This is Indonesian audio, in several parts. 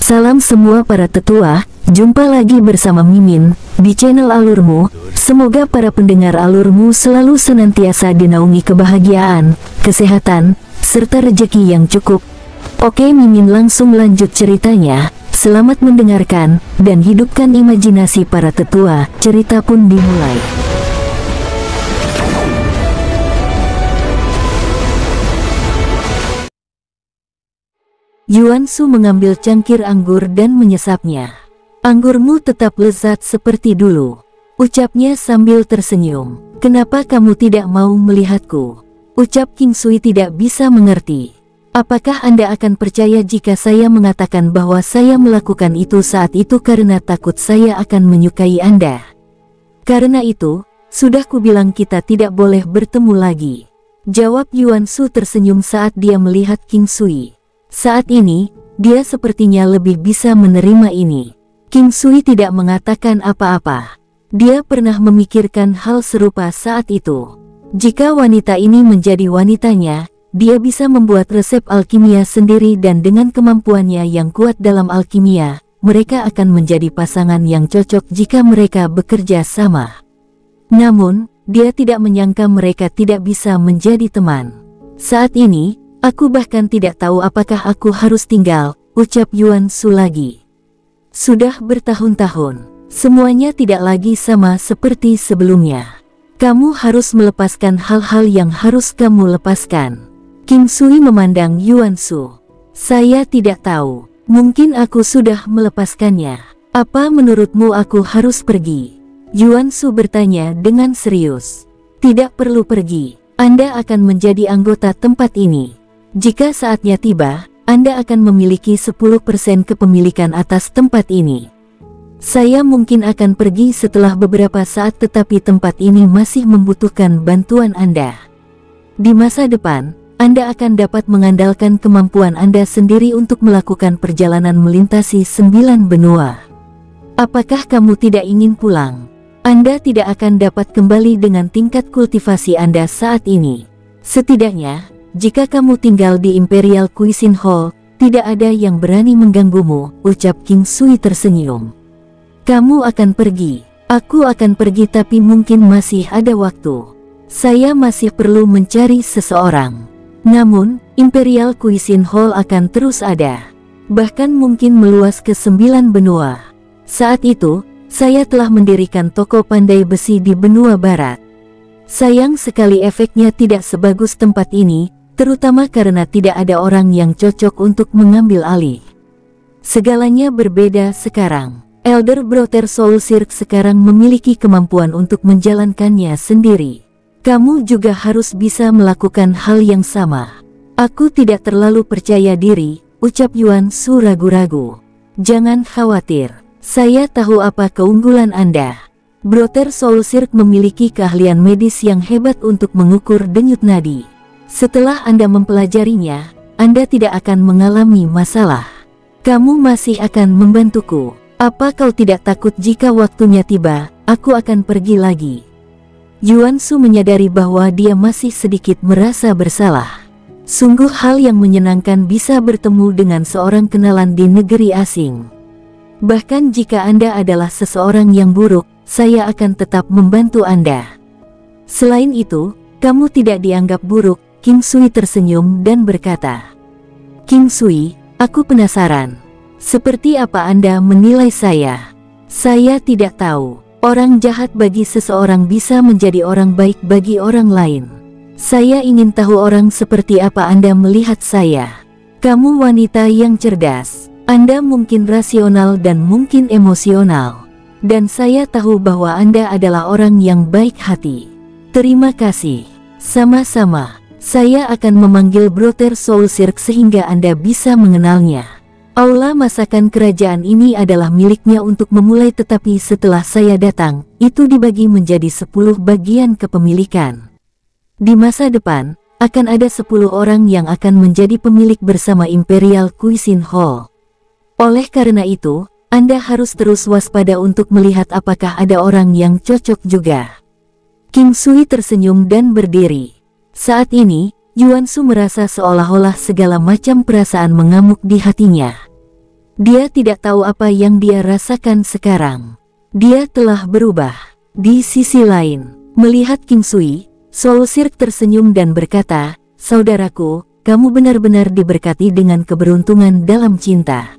Salam semua para tetua, jumpa lagi bersama Mimin di channel Alurmu. Semoga para pendengar Alurmu selalu senantiasa dinaungi kebahagiaan, kesehatan, serta rezeki yang cukup. Oke, Mimin langsung lanjut ceritanya. Selamat mendengarkan dan hidupkan imajinasi para tetua. Cerita pun dimulai. Yuan Shu mengambil cangkir anggur dan menyesapnya. "Anggurmu tetap lezat seperti dulu," ucapnya sambil tersenyum. "Kenapa kamu tidak mau melihatku?" ucap King Sui tidak bisa mengerti. "Apakah Anda akan percaya jika saya mengatakan bahwa saya melakukan itu saat itu karena takut saya akan menyukai Anda? Karena itu, sudah kubilang kita tidak boleh bertemu lagi," jawab Yuan Shu tersenyum saat dia melihat King Sui. Saat ini, dia sepertinya lebih bisa menerima ini. King Sui tidak mengatakan apa-apa. Dia pernah memikirkan hal serupa saat itu. Jika wanita ini menjadi wanitanya, dia bisa membuat resep alkimia sendiri dan dengan kemampuannya yang kuat dalam alkimia, mereka akan menjadi pasangan yang cocok jika mereka bekerja sama. Namun, dia tidak menyangka mereka tidak bisa menjadi teman. "Saat ini, aku bahkan tidak tahu apakah aku harus tinggal," ucap Yuan Shu lagi. "Sudah bertahun-tahun, semuanya tidak lagi sama seperti sebelumnya. Kamu harus melepaskan hal-hal yang harus kamu lepaskan." King Sui memandang Yuan Shu. "Saya tidak tahu, mungkin aku sudah melepaskannya. Apa menurutmu aku harus pergi?" Yuan Shu bertanya dengan serius. "Tidak perlu pergi, Anda akan menjadi anggota tempat ini. Jika saatnya tiba, Anda akan memiliki 10% kepemilikan atas tempat ini. Saya mungkin akan pergi setelah beberapa saat, tetapi tempat ini masih membutuhkan bantuan Anda. Di masa depan, Anda akan dapat mengandalkan kemampuan Anda sendiri untuk melakukan perjalanan melintasi 9 benua. Apakah kamu tidak ingin pulang? Anda tidak akan dapat kembali dengan tingkat kultivasi Anda saat ini. Setidaknya, jika kamu tinggal di Imperial Cuisine Hall, tidak ada yang berani mengganggumu," ucap King Sui tersenyum. "Kamu akan pergi, aku akan pergi, tapi mungkin masih ada waktu. Saya masih perlu mencari seseorang. Namun, Imperial Cuisine Hall akan terus ada. Bahkan mungkin meluas ke 9 benua. Saat itu, saya telah mendirikan toko pandai besi di benua barat. Sayang sekali efeknya tidak sebagus tempat ini, terutama karena tidak ada orang yang cocok untuk mengambil alih. Segalanya berbeda sekarang. Elder Brother Soul Cirque sekarang memiliki kemampuan untuk menjalankannya sendiri. Kamu juga harus bisa melakukan hal yang sama." "Aku tidak terlalu percaya diri," ucap Yuan Shu ragu-ragu. "Jangan khawatir, saya tahu apa keunggulan Anda. Brother Soul Cirque memiliki keahlian medis yang hebat untuk mengukur denyut nadi. Setelah Anda mempelajarinya, Anda tidak akan mengalami masalah. Kamu masih akan membantuku. Apa kau tidak takut jika waktunya tiba, aku akan pergi lagi?" Yuan Shu menyadari bahwa dia masih sedikit merasa bersalah. Sungguh hal yang menyenangkan bisa bertemu dengan seorang kenalan di negeri asing. "Bahkan jika Anda adalah seseorang yang buruk, saya akan tetap membantu Anda. Selain itu, kamu tidak dianggap buruk." King Sui tersenyum dan berkata, "King Sui, aku penasaran. Seperti apa Anda menilai saya?" "Saya tidak tahu. Orang jahat bagi seseorang bisa menjadi orang baik bagi orang lain. Saya ingin tahu orang seperti apa Anda melihat saya. Kamu wanita yang cerdas. Anda mungkin rasional dan mungkin emosional. Dan saya tahu bahwa Anda adalah orang yang baik hati." "Terima kasih." "Sama-sama. Saya akan memanggil Brother Soul Cirque sehingga Anda bisa mengenalnya. Aula masakan kerajaan ini adalah miliknya untuk memulai, tetapi setelah saya datang, itu dibagi menjadi 10 bagian kepemilikan. Di masa depan, akan ada 10 orang yang akan menjadi pemilik bersama Imperial Cuisine Hall. Oleh karena itu, Anda harus terus waspada untuk melihat apakah ada orang yang cocok juga." King Sui tersenyum dan berdiri. Saat ini, Yuan Shu merasa seolah-olah segala macam perasaan mengamuk di hatinya. Dia tidak tahu apa yang dia rasakan sekarang. Dia telah berubah. Di sisi lain, melihat King Sui, Soul Sirk tersenyum dan berkata, "Saudaraku, kamu benar-benar diberkati dengan keberuntungan dalam cinta."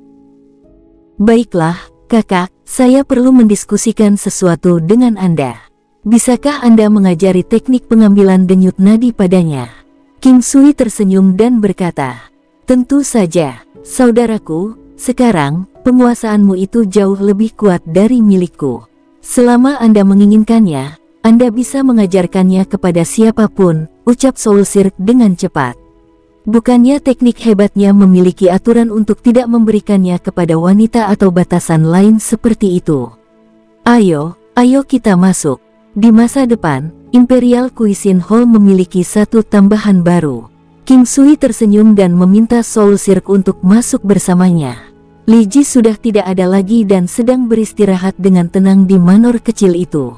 "Baiklah, kakak, saya perlu mendiskusikan sesuatu dengan Anda. Bisakah Anda mengajari teknik pengambilan denyut nadi padanya?" King Sui tersenyum dan berkata, "Tentu saja, saudaraku. Sekarang, penguasaanmu itu jauh lebih kuat dari milikku. Selama Anda menginginkannya, Anda bisa mengajarkannya kepada siapapun," ucap Soul Sirk dengan cepat. "Bukannya teknik hebatnya memiliki aturan untuk tidak memberikannya kepada wanita atau batasan lain seperti itu. Ayo kita masuk. Di masa depan, Imperial Cuisine Hall memiliki satu tambahan baru." King Sui tersenyum dan meminta Soul Sirk untuk masuk bersamanya. Li Ji sudah tidak ada lagi dan sedang beristirahat dengan tenang di manor kecil itu.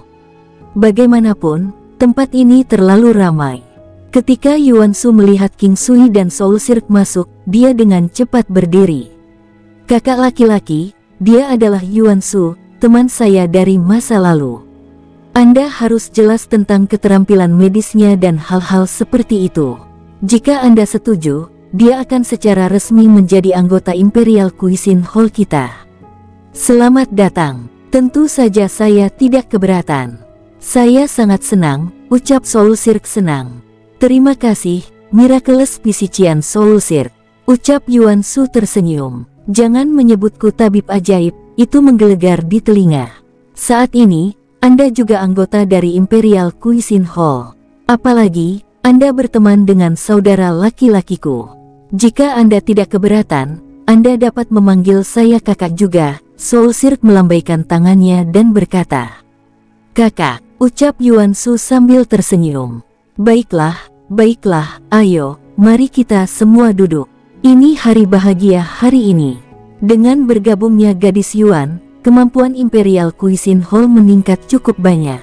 Bagaimanapun, tempat ini terlalu ramai. Ketika Yuan Shu melihat King Sui dan Soul Sirk masuk, dia dengan cepat berdiri. "Kakak laki-laki, dia adalah Yuan Shu, teman saya dari masa lalu. Anda harus jelas tentang keterampilan medisnya dan hal-hal seperti itu. Jika Anda setuju, dia akan secara resmi menjadi anggota Imperial Cuisine Hall kita." "Selamat datang. Tentu saja saya tidak keberatan. Saya sangat senang," ucap Soul Sirk senang. "Terima kasih, Miraculous Physician Soul Sirk," ucap Yuan Shu tersenyum. "Jangan menyebutku tabib ajaib," itu menggelegar di telinga. "Saat ini, Anda juga anggota dari Imperial Cuisine Hall. Apalagi, Anda berteman dengan saudara laki-lakiku. Jika Anda tidak keberatan, Anda dapat memanggil saya kakak juga." Soul Sirk melambaikan tangannya dan berkata, "Kakak," ucap Yuan Shu sambil tersenyum. Baiklah, ayo, mari kita semua duduk. Ini hari bahagia hari ini." Dengan bergabungnya gadis Yuan, kemampuan Imperial Cuisine Hall meningkat cukup banyak.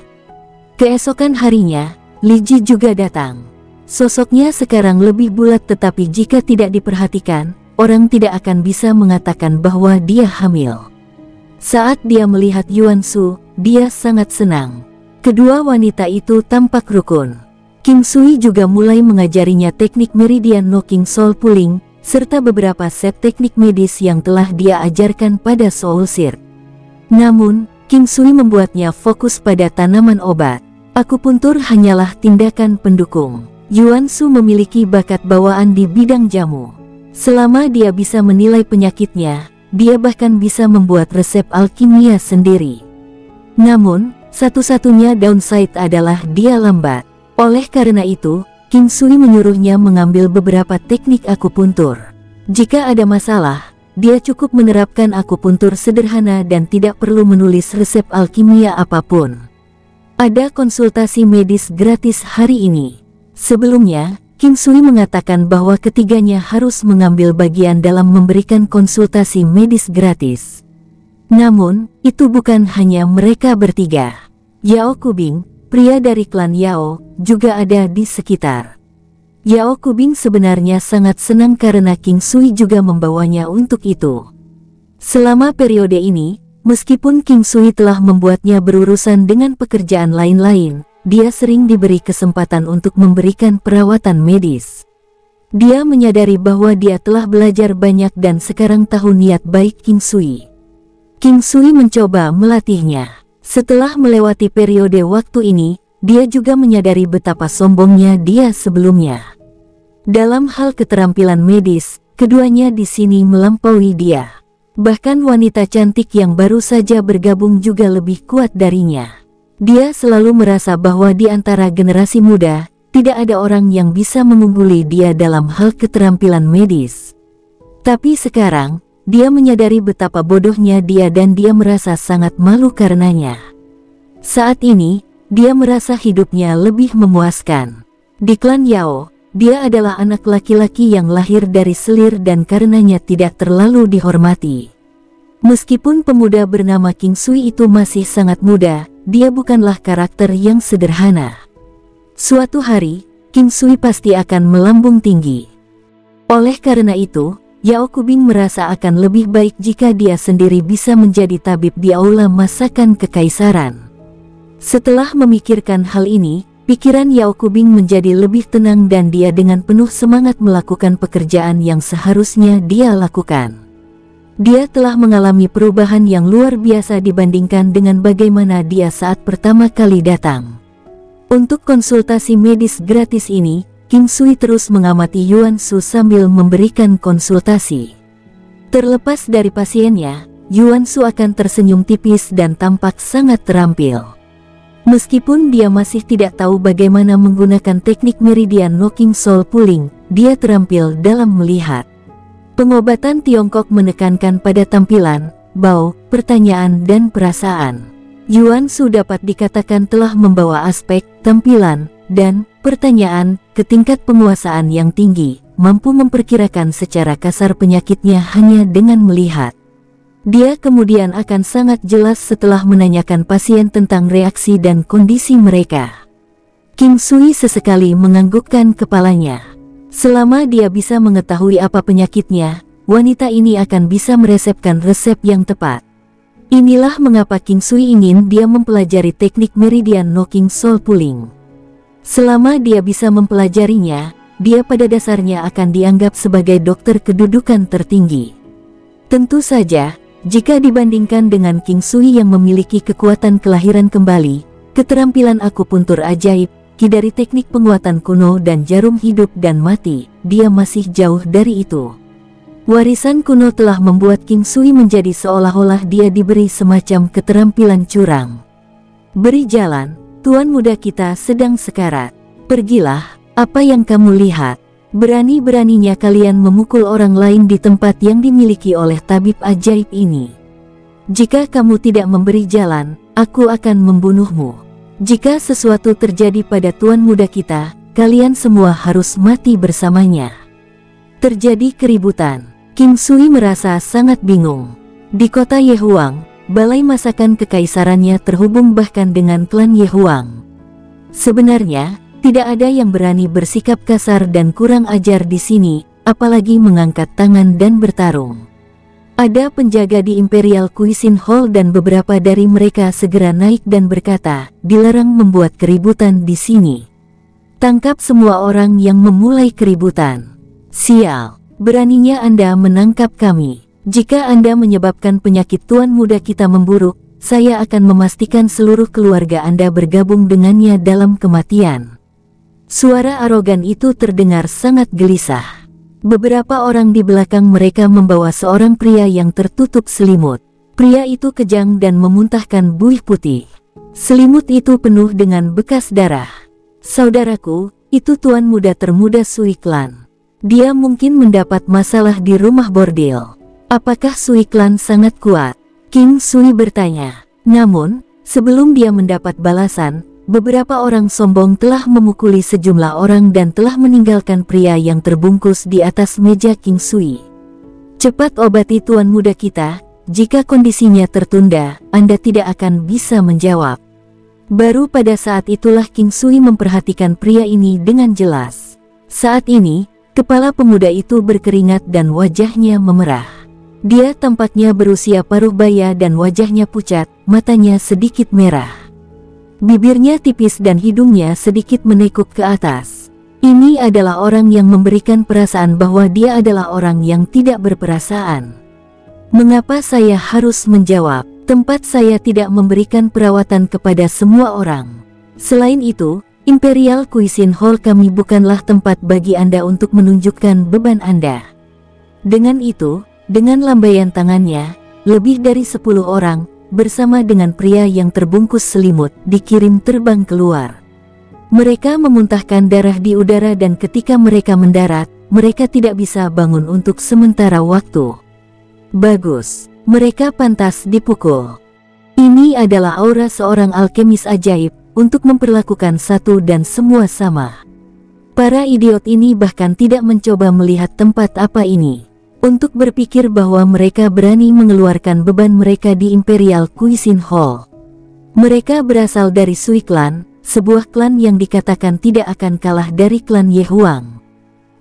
Keesokan harinya, Li Ji juga datang. Sosoknya sekarang lebih bulat, tetapi jika tidak diperhatikan, orang tidak akan bisa mengatakan bahwa dia hamil. Saat dia melihat Yuan Shu, dia sangat senang. Kedua wanita itu tampak rukun. King Sui juga mulai mengajarinya teknik Meridian Knocking Soul Pulling, serta beberapa set teknik medis yang telah dia ajarkan pada Soul Sirk. Namun, King Sui membuatnya fokus pada tanaman obat. Akupuntur hanyalah tindakan pendukung. Yuan Shu memiliki bakat bawaan di bidang jamu. Selama dia bisa menilai penyakitnya, dia bahkan bisa membuat resep alkimia sendiri. Namun, satu-satunya downside adalah dia lambat. Oleh karena itu, King Sui menyuruhnya mengambil beberapa teknik akupuntur. Jika ada masalah, dia cukup menerapkan akupuntur sederhana dan tidak perlu menulis resep alkimia apapun. Ada konsultasi medis gratis hari ini. Sebelumnya, King Sui mengatakan bahwa ketiganya harus mengambil bagian dalam memberikan konsultasi medis gratis. Namun, itu bukan hanya mereka bertiga. Yao Kubing, pria dari klan Yao, juga ada di sekitar. Yao Kubing sebenarnya sangat senang karena King Sui juga membawanya untuk itu. Selama periode ini, meskipun King Sui telah membuatnya berurusan dengan pekerjaan lain-lain, dia sering diberi kesempatan untuk memberikan perawatan medis. Dia menyadari bahwa dia telah belajar banyak dan sekarang tahu niat baik King Sui. King Sui mencoba melatihnya. Setelah melewati periode waktu ini, dia juga menyadari betapa sombongnya dia sebelumnya. Dalam hal keterampilan medis, keduanya di sini melampaui dia. Bahkan wanita cantik yang baru saja bergabung juga lebih kuat darinya. Dia selalu merasa bahwa di antara generasi muda, tidak ada orang yang bisa mengungguli dia dalam hal keterampilan medis. Tapi sekarang, dia menyadari betapa bodohnya dia dan dia merasa sangat malu karenanya. Saat ini, dia merasa hidupnya lebih memuaskan. Di klan Yao, dia adalah anak laki-laki yang lahir dari selir dan karenanya tidak terlalu dihormati. Meskipun pemuda bernama King Sui itu masih sangat muda, dia bukanlah karakter yang sederhana. Suatu hari, King Sui pasti akan melambung tinggi. Oleh karena itu, Yao Kubing merasa akan lebih baik jika dia sendiri bisa menjadi tabib di aula masakan kekaisaran. Setelah memikirkan hal ini, pikiran Yao Kubing menjadi lebih tenang dan dia dengan penuh semangat melakukan pekerjaan yang seharusnya dia lakukan. Dia telah mengalami perubahan yang luar biasa dibandingkan dengan bagaimana dia saat pertama kali datang. Untuk konsultasi medis gratis ini, King Sui terus mengamati Yuan Shu sambil memberikan konsultasi. Terlepas dari pasiennya, Yuan Shu akan tersenyum tipis dan tampak sangat terampil. Meskipun dia masih tidak tahu bagaimana menggunakan teknik meridian knocking soul pulling, dia terampil dalam melihat. Pengobatan Tiongkok menekankan pada tampilan, bau, pertanyaan dan perasaan. Yuan Shu dapat dikatakan telah membawa aspek, tampilan, dan pertanyaan ke tingkat penguasaan yang tinggi, mampu memperkirakan secara kasar penyakitnya hanya dengan melihat. Dia kemudian akan sangat jelas setelah menanyakan pasien tentang reaksi dan kondisi mereka. King Sui sesekali menganggukkan kepalanya. Selama dia bisa mengetahui apa penyakitnya, wanita ini akan bisa meresepkan resep yang tepat. Inilah mengapa King Sui ingin dia mempelajari teknik meridian knocking soul pulling. Selama dia bisa mempelajarinya, dia pada dasarnya akan dianggap sebagai dokter kedudukan tertinggi. Tentu saja, jika dibandingkan dengan King Sui yang memiliki kekuatan kelahiran kembali, keterampilan akupuntur ajaib, ki dari teknik penguatan kuno dan jarum hidup dan mati, dia masih jauh dari itu. Warisan kuno telah membuat King Sui menjadi seolah-olah dia diberi semacam keterampilan curang. Beri jalan, tuan muda kita sedang sekarat. Pergilah, apa yang kamu lihat? Berani-beraninya kalian memukul orang lain di tempat yang dimiliki oleh tabib ajaib ini. Jika kamu tidak memberi jalan, aku akan membunuhmu. Jika sesuatu terjadi pada tuan muda kita, kalian semua harus mati bersamanya. Terjadi keributan. King Sui merasa sangat bingung. Di kota Yehuang, balai masakan kekaisarannya terhubung bahkan dengan klan Yehuang. Sebenarnya, tidak ada yang berani bersikap kasar dan kurang ajar di sini, apalagi mengangkat tangan dan bertarung. Ada penjaga di Imperial Cuisine Hall dan beberapa dari mereka segera naik dan berkata, dilarang membuat keributan di sini. Tangkap semua orang yang memulai keributan. Sial, beraninya Anda menangkap kami. Jika Anda menyebabkan penyakit tuan muda kita memburuk, saya akan memastikan seluruh keluarga Anda bergabung dengannya dalam kematian. Suara arogan itu terdengar sangat gelisah. Beberapa orang di belakang mereka membawa seorang pria yang tertutup selimut. Pria itu kejang dan memuntahkan buih putih. Selimut itu penuh dengan bekas darah. Saudaraku, itu tuan muda termuda Sui Clan. Dia mungkin mendapat masalah di rumah bordil. Apakah Sui Clan sangat kuat? King Sui bertanya. Namun, sebelum dia mendapat balasan, beberapa orang sombong telah memukuli sejumlah orang dan telah meninggalkan pria yang terbungkus di atas meja King Sui. Cepat obati tuan muda kita, jika kondisinya tertunda, Anda tidak akan bisa menjawab. Baru pada saat itulah King Sui memperhatikan pria ini dengan jelas. Saat ini, kepala pemuda itu berkeringat dan wajahnya memerah. Dia tampaknya berusia paruh baya dan wajahnya pucat, matanya sedikit merah. Bibirnya tipis dan hidungnya sedikit menekuk ke atas. Ini adalah orang yang memberikan perasaan bahwa dia adalah orang yang tidak berperasaan. Mengapa saya harus menjawab? Tempat saya tidak memberikan perawatan kepada semua orang. Selain itu, Imperial Cuisine Hall kami bukanlah tempat bagi Anda untuk menunjukkan beban Anda. Dengan itu, dengan lambaian tangannya, lebih dari 10 orang, bersama dengan pria yang terbungkus selimut, dikirim terbang keluar. Mereka memuntahkan darah di udara dan ketika mereka mendarat, mereka tidak bisa bangun untuk sementara waktu. Bagus, mereka pantas dipukul. Ini adalah aura seorang alkemis ajaib, untuk memperlakukan satu dan semua sama. Para idiot ini bahkan tidak mencoba melihat tempat apa ini, untuk berpikir bahwa mereka berani mengeluarkan beban mereka di Imperial Cuisine Hall. Mereka berasal dari Sui Clan, sebuah klan yang dikatakan tidak akan kalah dari klan Yehuang.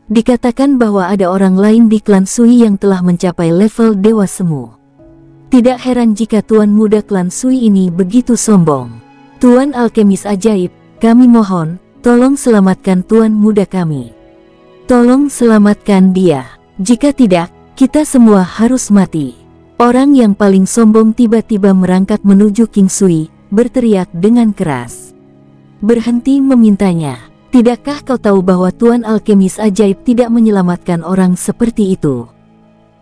Dikatakan bahwa ada orang lain di klan Sui yang telah mencapai level Dewa Semu. Tidak heran jika Tuan Muda klan Sui ini begitu sombong. Tuan Alkemis Ajaib, kami mohon, tolong selamatkan Tuan Muda kami. Tolong selamatkan dia. Jika tidak, kita semua harus mati. Orang yang paling sombong tiba-tiba merangkak menuju King Sui, berteriak dengan keras. Berhenti memintanya. Tidakkah kau tahu bahwa Tuan Alkemis Ajaib tidak menyelamatkan orang seperti itu?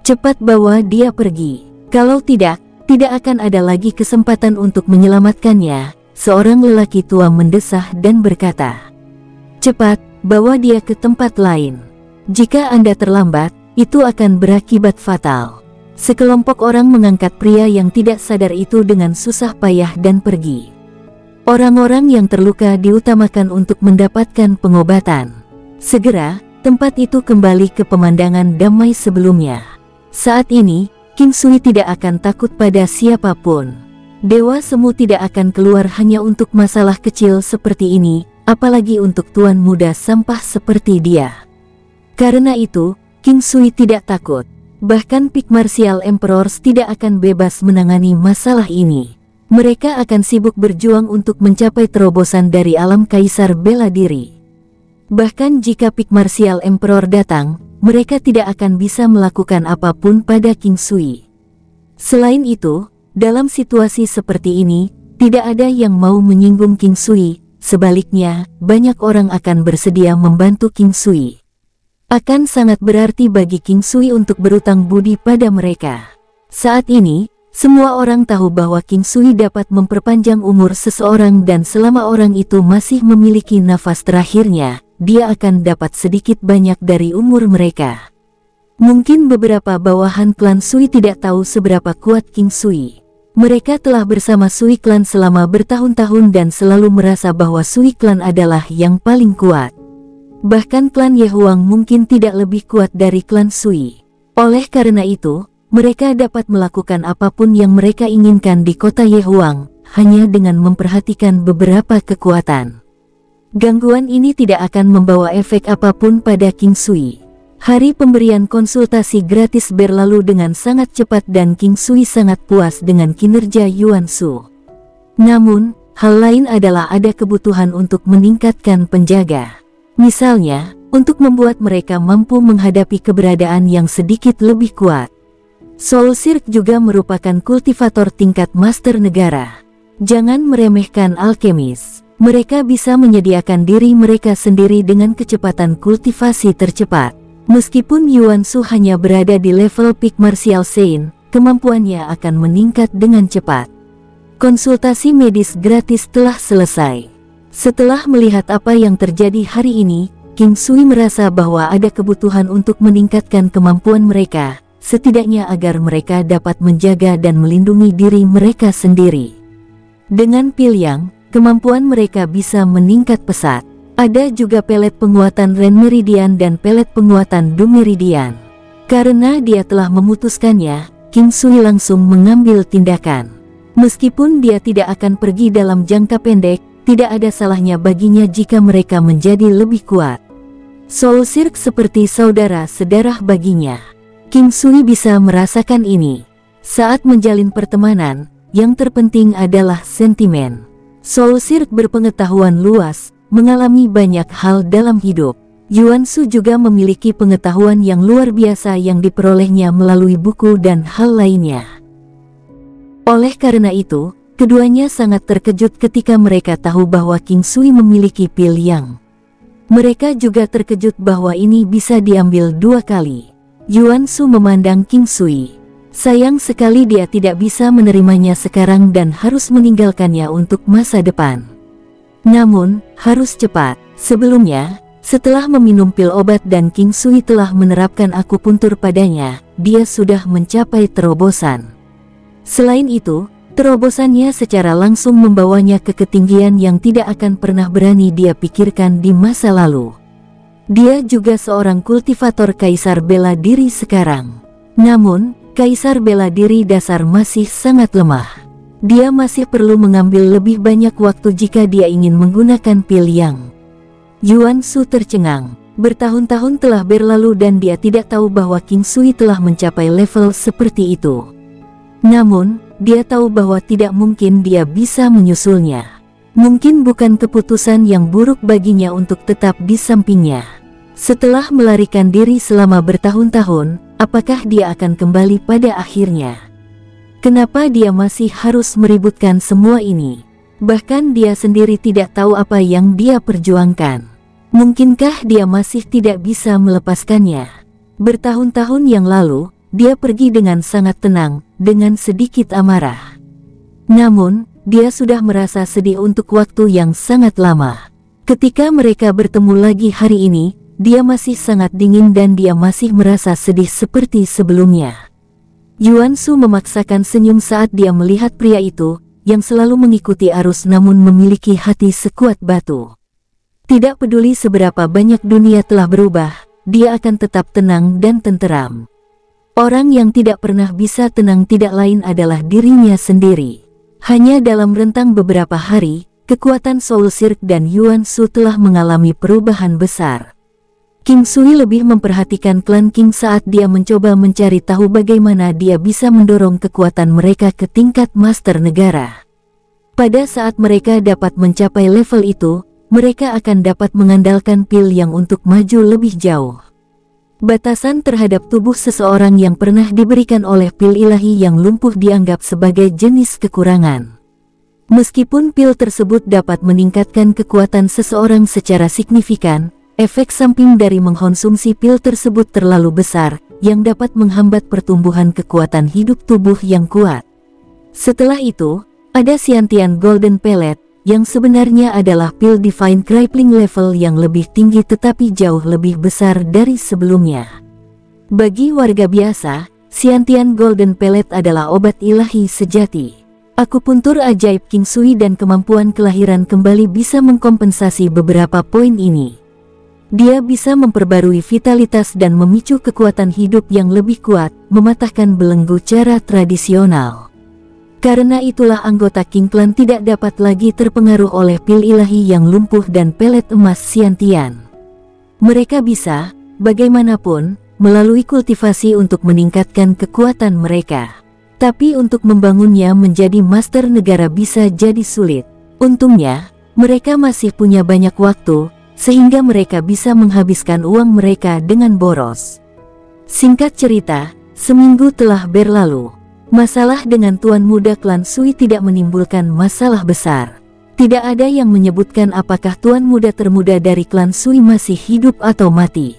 Cepat bawa dia pergi. Kalau tidak, tidak akan ada lagi kesempatan untuk menyelamatkannya. Seorang lelaki tua mendesah dan berkata, "Cepat, bawa dia ke tempat lain. Jika Anda terlambat, itu akan berakibat fatal." Sekelompok orang mengangkat pria yang tidak sadar itu dengan susah payah dan pergi. Orang-orang yang terluka diutamakan untuk mendapatkan pengobatan. Segera, tempat itu kembali ke pemandangan damai sebelumnya. Saat ini, King Sui tidak akan takut pada siapapun. Dewa Semu tidak akan keluar hanya untuk masalah kecil seperti ini, apalagi untuk Tuan Muda sampah seperti dia. Karena itu, King Sui tidak takut. Bahkan Peak Martial Emperors tidak akan bebas menangani masalah ini. Mereka akan sibuk berjuang untuk mencapai terobosan dari alam Kaisar Bela Diri. Bahkan jika Peak Martial Emperor datang, mereka tidak akan bisa melakukan apapun pada King Sui. Selain itu, dalam situasi seperti ini, tidak ada yang mau menyinggung King Sui. Sebaliknya, banyak orang akan bersedia membantu King Sui. Akan sangat berarti bagi King Sui untuk berutang budi pada mereka. Saat ini, semua orang tahu bahwa King Sui dapat memperpanjang umur seseorang dan selama orang itu masih memiliki nafas terakhirnya, dia akan dapat sedikit banyak dari umur mereka. Mungkin beberapa bawahan klan Sui tidak tahu seberapa kuat King Sui. Mereka telah bersama Sui Clan selama bertahun-tahun dan selalu merasa bahwa Sui Clan adalah yang paling kuat. Bahkan klan Ye Huang mungkin tidak lebih kuat dari klan Sui. Oleh karena itu, mereka dapat melakukan apapun yang mereka inginkan di kota Ye Huang, hanya dengan memperhatikan beberapa kekuatan. Gangguan ini tidak akan membawa efek apapun pada King Sui. Hari pemberian konsultasi gratis berlalu dengan sangat cepat dan King Sui sangat puas dengan kinerja Yuan Shu. Namun, hal lain adalah ada kebutuhan untuk meningkatkan penjaga. Misalnya, untuk membuat mereka mampu menghadapi keberadaan yang sedikit lebih kuat. Soul Cirque juga merupakan kultivator tingkat master negara. Jangan meremehkan alkemis. Mereka bisa menyediakan diri mereka sendiri dengan kecepatan kultivasi tercepat. Meskipun Yuan Shu hanya berada di level Peak Martial Saint, kemampuannya akan meningkat dengan cepat. Konsultasi medis gratis telah selesai. Setelah melihat apa yang terjadi hari ini, King Sui merasa bahwa ada kebutuhan untuk meningkatkan kemampuan mereka, setidaknya agar mereka dapat menjaga dan melindungi diri mereka sendiri. Dengan pil yang, kemampuan mereka bisa meningkat pesat. Ada juga pelet penguatan Ren Meridian dan pelet penguatan Du Meridian. Karena dia telah memutuskannya, King Sui langsung mengambil tindakan. Meskipun dia tidak akan pergi dalam jangka pendek, tidak ada salahnya baginya jika mereka menjadi lebih kuat. Soul Cirque seperti saudara sedarah baginya. King Sui bisa merasakan ini. Saat menjalin pertemanan, yang terpenting adalah sentimen. Soul Cirque berpengetahuan luas, mengalami banyak hal dalam hidup. Yuan Shu juga memiliki pengetahuan yang luar biasa yang diperolehnya melalui buku dan hal lainnya. Oleh karena itu, keduanya sangat terkejut ketika mereka tahu bahwa King Sui memiliki pil yang. Mereka juga terkejut bahwa ini bisa diambil 2 kali. Yuan Shu memandang King Sui. Sayang sekali dia tidak bisa menerimanya sekarang dan harus meninggalkannya untuk masa depan. Namun, harus cepat. Sebelumnya, setelah meminum pil obat dan King Sui telah menerapkan akupuntur padanya, dia sudah mencapai terobosan. Selain itu, terobosannya secara langsung membawanya ke ketinggian yang tidak akan pernah berani dia pikirkan di masa lalu. Dia juga seorang kultivator Kaisar Bela Diri sekarang. Namun, Kaisar Bela Diri dasar masih sangat lemah. Dia masih perlu mengambil lebih banyak waktu jika dia ingin menggunakan pil yang. Yuan Shu tercengang. Bertahun-tahun telah berlalu dan dia tidak tahu bahwa King Sui telah mencapai level seperti itu. Namun, dia tahu bahwa tidak mungkin dia bisa menyusulnya. Mungkin bukan keputusan yang buruk baginya untuk tetap di sampingnya. Setelah melarikan diri selama bertahun-tahun, apakah dia akan kembali pada akhirnya? Kenapa dia masih harus meributkan semua ini? Bahkan dia sendiri tidak tahu apa yang dia perjuangkan. Mungkinkah dia masih tidak bisa melepaskannya? Bertahun-tahun yang lalu, dia pergi dengan sangat tenang, dengan sedikit amarah. Namun, dia sudah merasa sedih untuk waktu yang sangat lama. Ketika mereka bertemu lagi hari ini, dia masih sangat dingin dan dia masih merasa sedih seperti sebelumnya. Yuan Shu memaksakan senyum saat dia melihat pria itu, yang selalu mengikuti arus namun memiliki hati sekuat batu. Tidak peduli seberapa banyak dunia telah berubah, dia akan tetap tenang dan tenteram. Orang yang tidak pernah bisa tenang tidak lain adalah dirinya sendiri. Hanya dalam rentang beberapa hari, kekuatan Soul Silk dan Yuan Shu telah mengalami perubahan besar. King Sui lebih memperhatikan klan King saat dia mencoba mencari tahu bagaimana dia bisa mendorong kekuatan mereka ke tingkat master negara. Pada saat mereka dapat mencapai level itu, mereka akan dapat mengandalkan pil yang untuk maju lebih jauh. Batasan terhadap tubuh seseorang yang pernah diberikan oleh pil ilahi yang lumpuh dianggap sebagai jenis kekurangan. Meskipun pil tersebut dapat meningkatkan kekuatan seseorang secara signifikan, efek samping dari mengkonsumsi pil tersebut terlalu besar, yang dapat menghambat pertumbuhan kekuatan hidup tubuh yang kuat. Setelah itu, ada Xiantian Golden Pellet, yang sebenarnya adalah pil Divine Crippling level yang lebih tinggi tetapi jauh lebih besar dari sebelumnya. Bagi warga biasa, Xiantian Golden Pellet adalah obat ilahi sejati. Akupuntur ajaib King Sui dan kemampuan kelahiran kembali bisa mengkompensasi beberapa poin ini. Dia bisa memperbarui vitalitas dan memicu kekuatan hidup yang lebih kuat, mematahkan belenggu cara tradisional. Karena itulah anggota King Clan tidak dapat lagi terpengaruh oleh pil ilahi yang lumpuh dan pelet emas Xiantian. Mereka bisa, bagaimanapun, melalui kultivasi untuk meningkatkan kekuatan mereka. Tapi untuk membangunnya menjadi master negara bisa jadi sulit. Untungnya, mereka masih punya banyak waktu, sehingga mereka bisa menghabiskan uang mereka dengan boros. Singkat cerita, seminggu telah berlalu. Masalah dengan Tuan Muda Klan Sui tidak menimbulkan masalah besar. Tidak ada yang menyebutkan apakah Tuan Muda termuda dari Klan Sui masih hidup atau mati.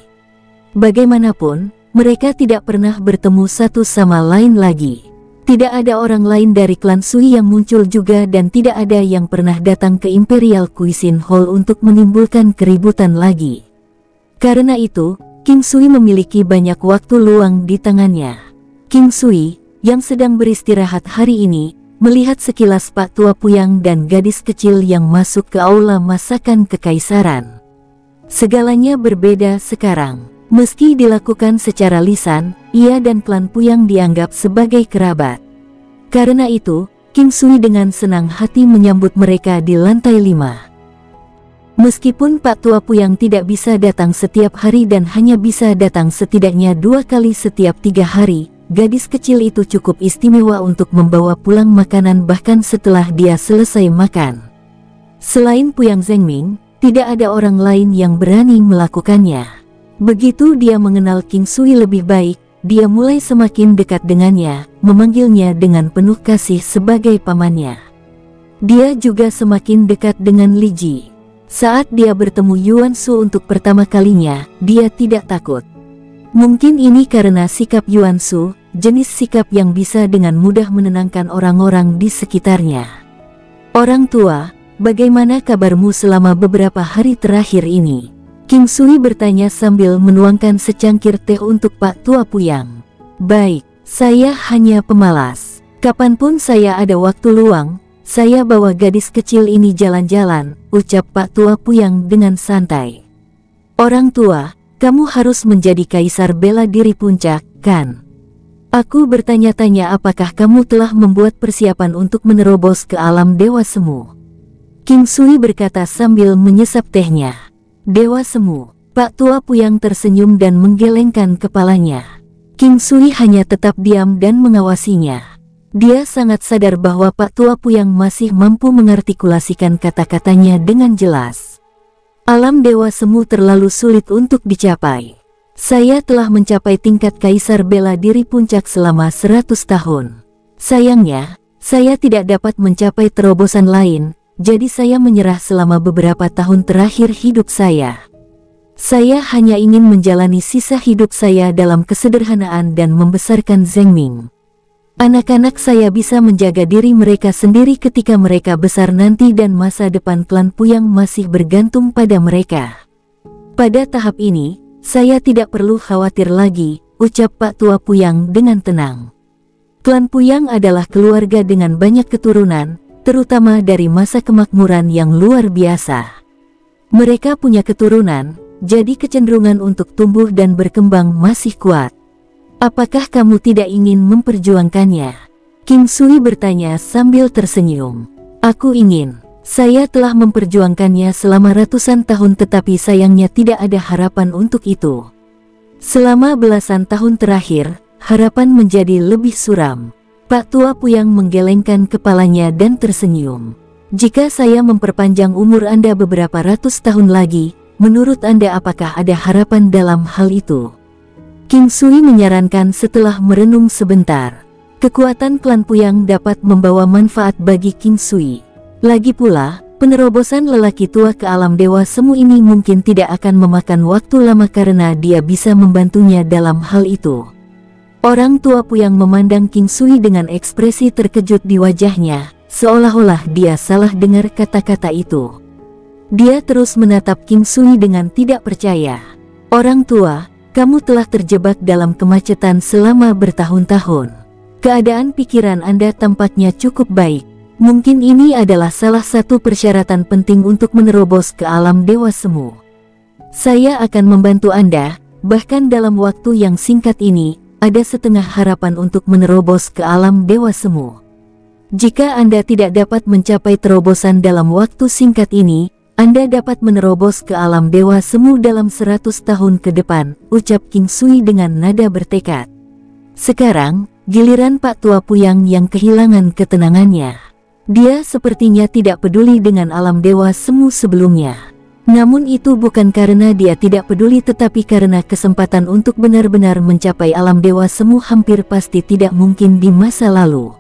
Bagaimanapun, mereka tidak pernah bertemu satu sama lain lagi. Tidak ada orang lain dari Klan Sui yang muncul juga dan tidak ada yang pernah datang ke Imperial Cuisine Hall untuk menimbulkan keributan lagi. Karena itu, King Sui memiliki banyak waktu luang di tangannya. King Sui, yang sedang beristirahat hari ini, melihat sekilas Pak Tua Puyang dan gadis kecil yang masuk ke aula masakan kekaisaran. Segalanya berbeda sekarang. Meski dilakukan secara lisan, ia dan klan Puyang dianggap sebagai kerabat. Karena itu, King Sui dengan senang hati menyambut mereka di lantai 5. Meskipun Pak Tua Puyang tidak bisa datang setiap hari dan hanya bisa datang setidaknya 2 kali setiap 3 hari, gadis kecil itu cukup istimewa untuk membawa pulang makanan bahkan setelah dia selesai makan. Selain Puyang Zhengming, tidak ada orang lain yang berani melakukannya. Begitu dia mengenal King Sui lebih baik, dia mulai semakin dekat dengannya, memanggilnya dengan penuh kasih sebagai pamannya. Dia juga semakin dekat dengan Li Ji. Saat dia bertemu Yuan Shu untuk pertama kalinya, dia tidak takut. Mungkin ini karena sikap Yuan Shu, jenis sikap yang bisa dengan mudah menenangkan orang-orang di sekitarnya. Orang tua, bagaimana kabarmu selama beberapa hari terakhir ini? King Sui bertanya sambil menuangkan secangkir teh untuk Pak Tua Puyang. Baik, saya hanya pemalas. Kapanpun saya ada waktu luang, saya bawa gadis kecil ini jalan-jalan, ucap Pak Tua Puyang dengan santai. Orang tua, kamu harus menjadi kaisar bela diri puncak, kan? Aku bertanya-tanya apakah kamu telah membuat persiapan untuk menerobos ke alam Dewa Semu. King Sui berkata sambil menyesap tehnya. Dewa Semu, Pak Tua Puyang tersenyum dan menggelengkan kepalanya. King Sui hanya tetap diam dan mengawasinya. Dia sangat sadar bahwa Pak Tua Puyang masih mampu mengartikulasikan kata-katanya dengan jelas. Alam dewa semu terlalu sulit untuk dicapai. Saya telah mencapai tingkat kaisar bela diri puncak selama 100 tahun. Sayangnya, saya tidak dapat mencapai terobosan lain, jadi saya menyerah selama beberapa tahun terakhir hidup saya. Saya hanya ingin menjalani sisa hidup saya dalam kesederhanaan dan membesarkan Zheng Ming. Anak-anak saya bisa menjaga diri mereka sendiri ketika mereka besar nanti dan masa depan klan Puyang masih bergantung pada mereka. Pada tahap ini, saya tidak perlu khawatir lagi, ucap Pak Tua Puyang dengan tenang. Klan Puyang adalah keluarga dengan banyak keturunan, terutama dari masa kemakmuran yang luar biasa. Mereka punya keturunan, jadi kecenderungan untuk tumbuh dan berkembang masih kuat. Apakah kamu tidak ingin memperjuangkannya? King Sui bertanya sambil tersenyum. Aku ingin. Saya telah memperjuangkannya selama ratusan tahun tetapi sayangnya tidak ada harapan untuk itu. Selama belasan tahun terakhir, harapan menjadi lebih suram. Pak Tua Puyang menggelengkan kepalanya dan tersenyum. Jika saya memperpanjang umur Anda beberapa ratus tahun lagi, menurut Anda apakah ada harapan dalam hal itu? King Sui menyarankan setelah merenung sebentar. Kekuatan klan Puyang dapat membawa manfaat bagi King Sui. Lagi pula, penerobosan lelaki tua ke alam dewa semu ini mungkin tidak akan memakan waktu lama karena dia bisa membantunya dalam hal itu. Orang tua Puyang memandang King Sui dengan ekspresi terkejut di wajahnya, seolah-olah dia salah dengar kata-kata itu. Dia terus menatap King Sui dengan tidak percaya. Orang tua, kamu telah terjebak dalam kemacetan selama bertahun-tahun. Keadaan pikiran Anda tampaknya cukup baik. Mungkin ini adalah salah satu persyaratan penting untuk menerobos ke alam dewa semu. Saya akan membantu Anda, bahkan dalam waktu yang singkat ini, ada setengah harapan untuk menerobos ke alam dewa semu. Jika Anda tidak dapat mencapai terobosan dalam waktu singkat ini, Anda dapat menerobos ke alam dewa semu dalam 100 tahun ke depan, ucap King Sui dengan nada bertekad. Sekarang, giliran Pak Tua Puyang yang kehilangan ketenangannya. Dia sepertinya tidak peduli dengan alam dewa semu sebelumnya. Namun itu bukan karena dia tidak peduli tetapi karena kesempatan untuk benar-benar mencapai alam dewa semu hampir pasti tidak mungkin di masa lalu.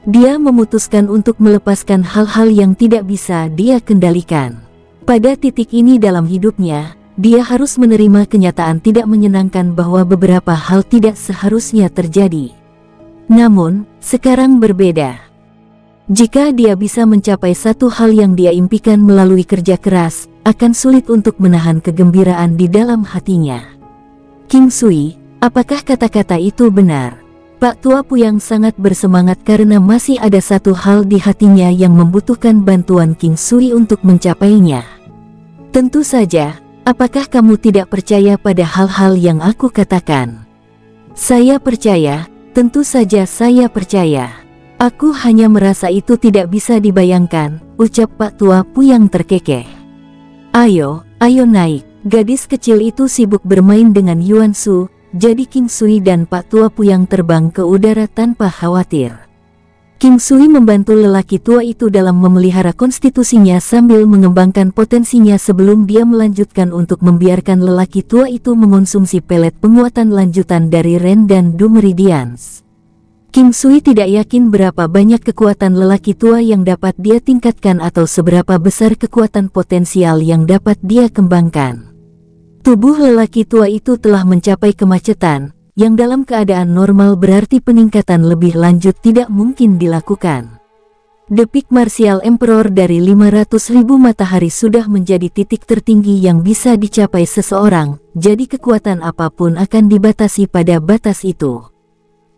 Dia memutuskan untuk melepaskan hal-hal yang tidak bisa dia kendalikan. Pada titik ini dalam hidupnya, dia harus menerima kenyataan tidak menyenangkan bahwa beberapa hal tidak seharusnya terjadi. Namun, sekarang berbeda. Jika dia bisa mencapai satu hal yang dia impikan melalui kerja keras, akan sulit untuk menahan kegembiraan di dalam hatinya. King Sui, apakah kata-kata itu benar? Pak Tua Puyang sangat bersemangat karena masih ada satu hal di hatinya yang membutuhkan bantuan King Sui untuk mencapainya. Tentu saja, apakah kamu tidak percaya pada hal-hal yang aku katakan? Saya percaya, tentu saja saya percaya. Aku hanya merasa itu tidak bisa dibayangkan, ucap Pak Tua Puyang terkekeh. Ayo naik. Gadis kecil itu sibuk bermain dengan Yuan Shu, jadi King Sui dan Pak Tua Puyang terbang ke udara tanpa khawatir. King Sui membantu lelaki tua itu dalam memelihara konstitusinya sambil mengembangkan potensinya sebelum dia melanjutkan untuk membiarkan lelaki tua itu mengonsumsi pelet penguatan lanjutan dari Ren dan Du Meridians. King Sui tidak yakin berapa banyak kekuatan lelaki tua yang dapat dia tingkatkan atau seberapa besar kekuatan potensial yang dapat dia kembangkan. Tubuh lelaki tua itu telah mencapai kemacetan, yang dalam keadaan normal berarti peningkatan lebih lanjut tidak mungkin dilakukan. The Peak Martial Emperor dari 500.000 matahari sudah menjadi titik tertinggi yang bisa dicapai seseorang, jadi kekuatan apapun akan dibatasi pada batas itu.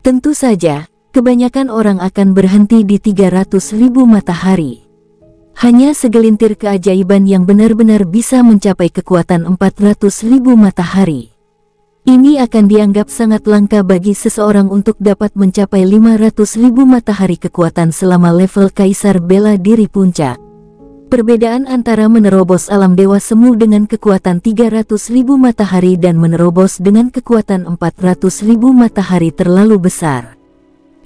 Tentu saja, kebanyakan orang akan berhenti di 300.000 matahari. Hanya segelintir keajaiban yang benar-benar bisa mencapai kekuatan 400.000 matahari. Ini akan dianggap sangat langka bagi seseorang untuk dapat mencapai 500.000 matahari kekuatan selama level Kaisar Bela Diri Puncak. Perbedaan antara menerobos alam dewa semu dengan kekuatan 300.000 matahari dan menerobos dengan kekuatan 400.000 matahari terlalu besar.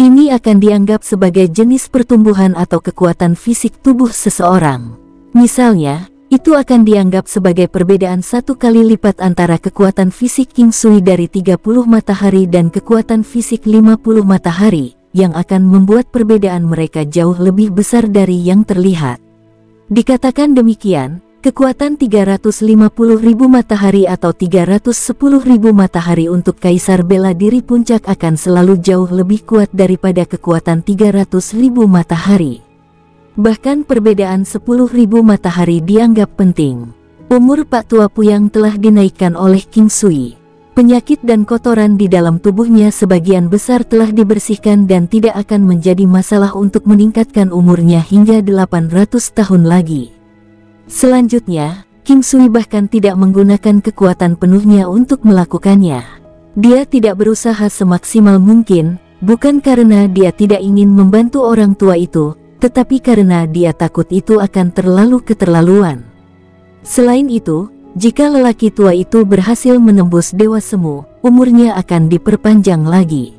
Ini akan dianggap sebagai jenis pertumbuhan atau kekuatan fisik tubuh seseorang. Misalnya, itu akan dianggap sebagai perbedaan 1 kali lipat antara kekuatan fisik King Sui dari 30 matahari dan kekuatan fisik 50 matahari, yang akan membuat perbedaan mereka jauh lebih besar dari yang terlihat. Dikatakan demikian, kekuatan 350.000 matahari atau 310.000 matahari untuk Kaisar Bela Diri Puncak akan selalu jauh lebih kuat daripada kekuatan 300.000 matahari. Bahkan perbedaan 10.000 matahari dianggap penting. Umur Pak Tua Puyang telah dinaikkan oleh King Sui. Penyakit dan kotoran di dalam tubuhnya sebagian besar telah dibersihkan dan tidak akan menjadi masalah untuk meningkatkan umurnya hingga 800 tahun lagi. Selanjutnya, King Sui bahkan tidak menggunakan kekuatan penuhnya untuk melakukannya. Dia tidak berusaha semaksimal mungkin, bukan karena dia tidak ingin membantu orang tua itu, tetapi karena dia takut itu akan terlalu keterlaluan. Selain itu, jika lelaki tua itu berhasil menembus Dewa Semu, umurnya akan diperpanjang lagi.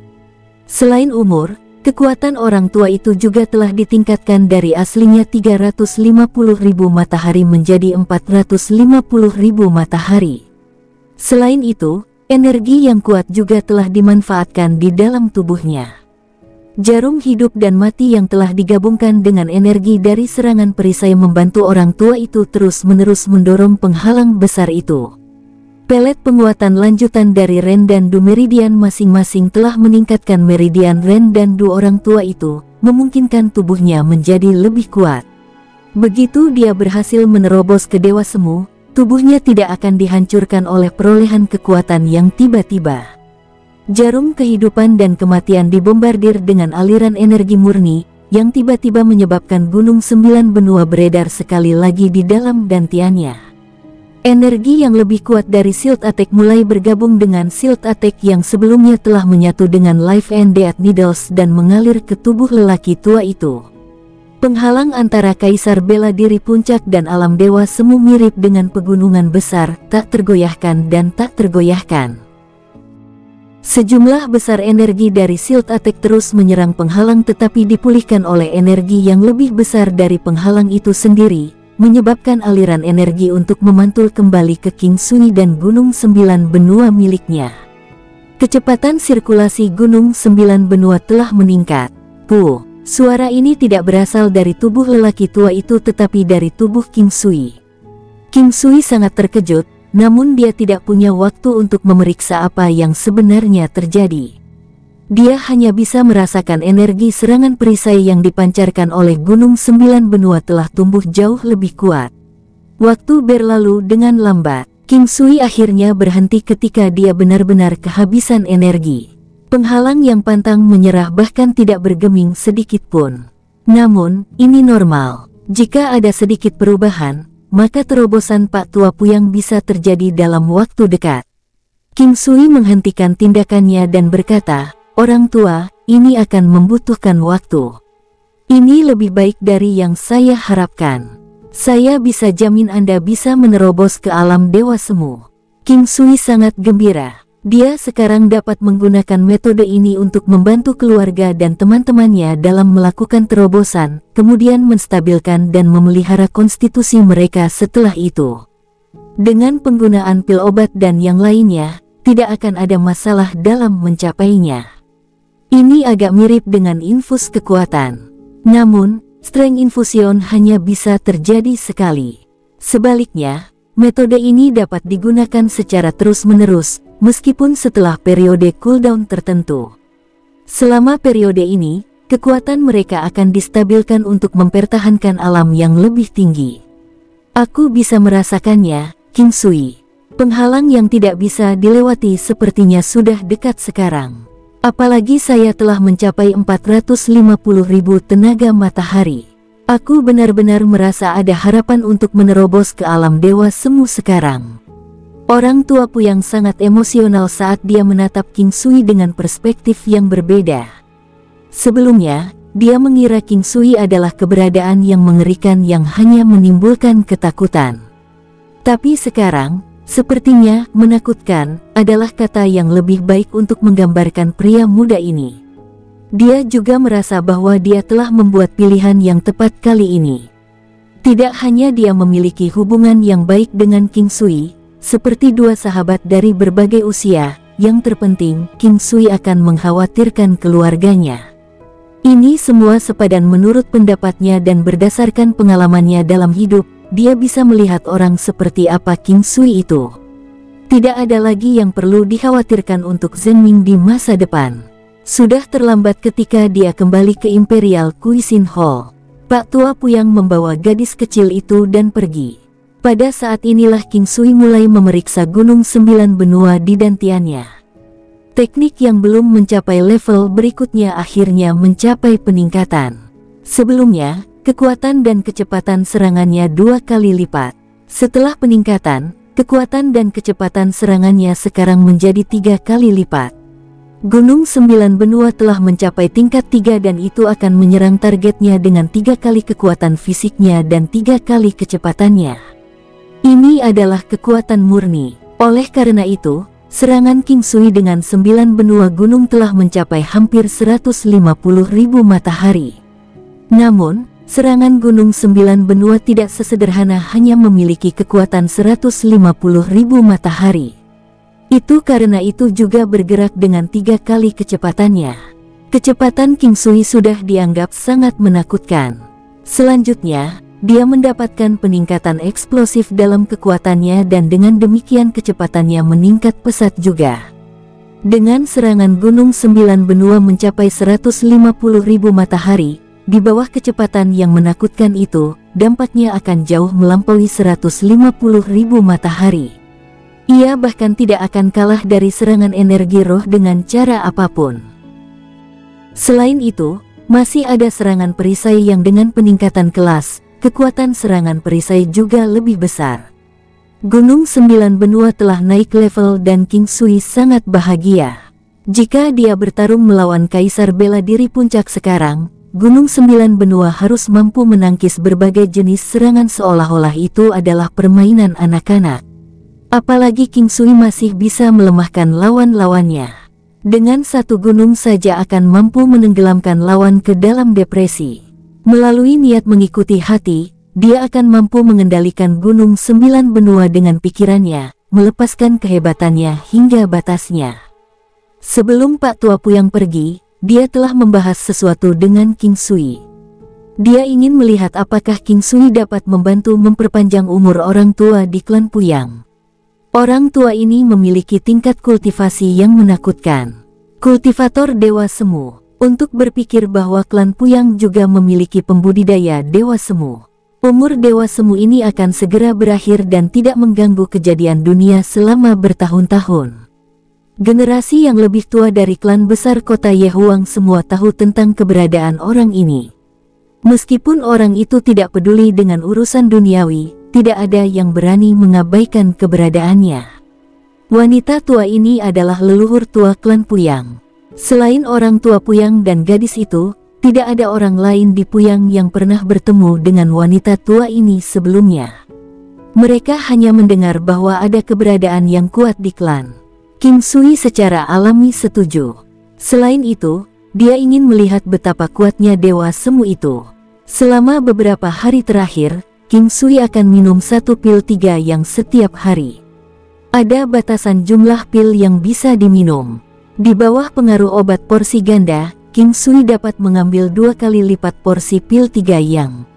Selain umur, kekuatan orang tua itu juga telah ditingkatkan dari aslinya 350.000 matahari menjadi 450.000 matahari. Selain itu, energi yang kuat juga telah dimanfaatkan di dalam tubuhnya. Jarum hidup dan mati yang telah digabungkan dengan energi dari serangan perisai membantu orang tua itu terus-menerus mendorong penghalang besar itu. Pelet penguatan lanjutan dari Ren dan Du meridian masing-masing telah meningkatkan meridian Ren dan Du orang tua itu, memungkinkan tubuhnya menjadi lebih kuat. Begitu dia berhasil menerobos ke Dewa Semu, tubuhnya tidak akan dihancurkan oleh perolehan kekuatan yang tiba-tiba. Jarum kehidupan dan kematian dibombardir dengan aliran energi murni, yang tiba-tiba menyebabkan Gunung 9 Benua beredar sekali lagi di dalam dantiannya. Energi yang lebih kuat dari Shield Attack mulai bergabung dengan Shield Attack yang sebelumnya telah menyatu dengan Life and Death Needles dan mengalir ke tubuh lelaki tua itu. Penghalang antara Kaisar Bela Diri Puncak dan alam dewa semu mirip dengan pegunungan besar, tak tergoyahkan dan tak tergoyahkan. Sejumlah besar energi dari Shield Attack terus menyerang penghalang tetapi dipulihkan oleh energi yang lebih besar dari penghalang itu sendiri, menyebabkan aliran energi untuk memantul kembali ke King Sui dan Gunung 9 Benua miliknya. Kecepatan sirkulasi Gunung 9 Benua telah meningkat. Suara ini tidak berasal dari tubuh lelaki tua itu tetapi dari tubuh King Sui. King Sui sangat terkejut. Namun dia tidak punya waktu untuk memeriksa apa yang sebenarnya terjadi. Dia hanya bisa merasakan energi serangan perisai yang dipancarkan oleh Gunung 9 Benua telah tumbuh jauh lebih kuat. Waktu berlalu dengan lambat. King Sui akhirnya berhenti ketika dia benar-benar kehabisan energi. Penghalang yang pantang menyerah bahkan tidak bergeming sedikit pun. Namun, ini normal. Jika ada sedikit perubahan, maka terobosan Pak Tua Puyang bisa terjadi dalam waktu dekat. King Sui menghentikan tindakannya dan berkata, "Orang tua, ini akan membutuhkan waktu. Ini lebih baik dari yang saya harapkan. Saya bisa jamin Anda bisa menerobos ke alam Dewa Semu." King Sui sangat gembira. Dia sekarang dapat menggunakan metode ini untuk membantu keluarga dan teman-temannya dalam melakukan terobosan, kemudian menstabilkan dan memelihara konstitusi mereka setelah itu. Dengan penggunaan pil obat dan yang lainnya, tidak akan ada masalah dalam mencapainya. Ini agak mirip dengan infus kekuatan. Namun, Strength Infusion hanya bisa terjadi sekali. Sebaliknya, metode ini dapat digunakan secara terus-menerus, meskipun setelah periode cooldown tertentu. Selama periode ini, kekuatan mereka akan distabilkan untuk mempertahankan alam yang lebih tinggi. Aku bisa merasakannya, King Sui. Penghalang yang tidak bisa dilewati sepertinya sudah dekat sekarang. Apalagi saya telah mencapai 450.000 tenaga matahari. Aku benar-benar merasa ada harapan untuk menerobos ke alam dewa semu sekarang. Orang tua Puyang sangat emosional saat dia menatap King Sui dengan perspektif yang berbeda. Sebelumnya, dia mengira King Sui adalah keberadaan yang mengerikan yang hanya menimbulkan ketakutan. Tapi sekarang, sepertinya menakutkan adalah kata yang lebih baik untuk menggambarkan pria muda ini. Dia juga merasa bahwa dia telah membuat pilihan yang tepat kali ini. Tidak hanya dia memiliki hubungan yang baik dengan King Sui, seperti dua sahabat dari berbagai usia, yang terpenting, King Sui akan mengkhawatirkan keluarganya. Ini semua sepadan menurut pendapatnya dan berdasarkan pengalamannya dalam hidup, dia bisa melihat orang seperti apa King Sui itu. Tidak ada lagi yang perlu dikhawatirkan untuk Zheng Ming di masa depan. Sudah terlambat ketika dia kembali ke Imperial Cuisine Hall. Pak Tua Puyang membawa gadis kecil itu dan pergi. Pada saat inilah King Sui mulai memeriksa Gunung 9 Benua di dantiannya. Teknik yang belum mencapai level berikutnya akhirnya mencapai peningkatan. Sebelumnya, kekuatan dan kecepatan serangannya 2 kali lipat. Setelah peningkatan, kekuatan dan kecepatan serangannya sekarang menjadi 3 kali lipat. Gunung 9 Benua telah mencapai tingkat 3 dan itu akan menyerang targetnya dengan 3 kali kekuatan fisiknya dan 3 kali kecepatannya. Ini adalah kekuatan murni. Oleh karena itu, serangan King Sui dengan 9 benua gunung telah mencapai hampir 150.000 matahari. Namun, serangan Gunung 9 Benua tidak sesederhana hanya memiliki kekuatan 150.000 matahari. Itu karena itu juga bergerak dengan 3 kali kecepatannya. Kecepatan King Sui sudah dianggap sangat menakutkan. Selanjutnya, dia mendapatkan peningkatan eksplosif dalam kekuatannya dan dengan demikian kecepatannya meningkat pesat juga. Dengan serangan Gunung 9 Benua mencapai 150.000 matahari, di bawah kecepatan yang menakutkan itu, dampaknya akan jauh melampaui 150.000 matahari. Ia bahkan tidak akan kalah dari serangan energi roh dengan cara apapun. Selain itu, masih ada serangan perisai yang dengan peningkatan kelas, kekuatan serangan perisai juga lebih besar. Gunung 9 Benua telah naik level dan King Sui sangat bahagia. Jika dia bertarung melawan Kaisar Bela Diri Puncak sekarang, Gunung 9 Benua harus mampu menangkis berbagai jenis serangan seolah-olah itu adalah permainan anak-anak. Apalagi King Sui masih bisa melemahkan lawan-lawannya. Dengan satu gunung saja akan mampu menenggelamkan lawan ke dalam depresi. Melalui niat mengikuti hati, dia akan mampu mengendalikan Gunung 9 Benua dengan pikirannya, melepaskan kehebatannya hingga batasnya. Sebelum Pak Tua Puyang pergi, dia telah membahas sesuatu dengan King Sui. Dia ingin melihat apakah King Sui dapat membantu memperpanjang umur orang tua di klan Puyang. Orang tua ini memiliki tingkat kultivasi yang menakutkan. Kultivator Dewa Semu. Untuk berpikir bahwa klan Puyang juga memiliki pembudidaya Dewa Semu. Umur Dewa Semu ini akan segera berakhir dan tidak mengganggu kejadian dunia selama bertahun-tahun. Generasi yang lebih tua dari klan besar kota Yehuang semua tahu tentang keberadaan orang ini. Meskipun orang itu tidak peduli dengan urusan duniawi, tidak ada yang berani mengabaikan keberadaannya. Wanita tua ini adalah leluhur tua klan Puyang. Selain orang tua Puyang dan gadis itu, tidak ada orang lain di Puyang yang pernah bertemu dengan wanita tua ini sebelumnya. Mereka hanya mendengar bahwa ada keberadaan yang kuat di klan. King Sui secara alami setuju. Selain itu, dia ingin melihat betapa kuatnya Dewa Semu itu. Selama beberapa hari terakhir, King Sui akan minum 1 pil 3 yang setiap hari. Ada batasan jumlah pil yang bisa diminum. Di bawah pengaruh obat porsi ganda, King Sui dapat mengambil 2 kali lipat porsi pil 3 yang.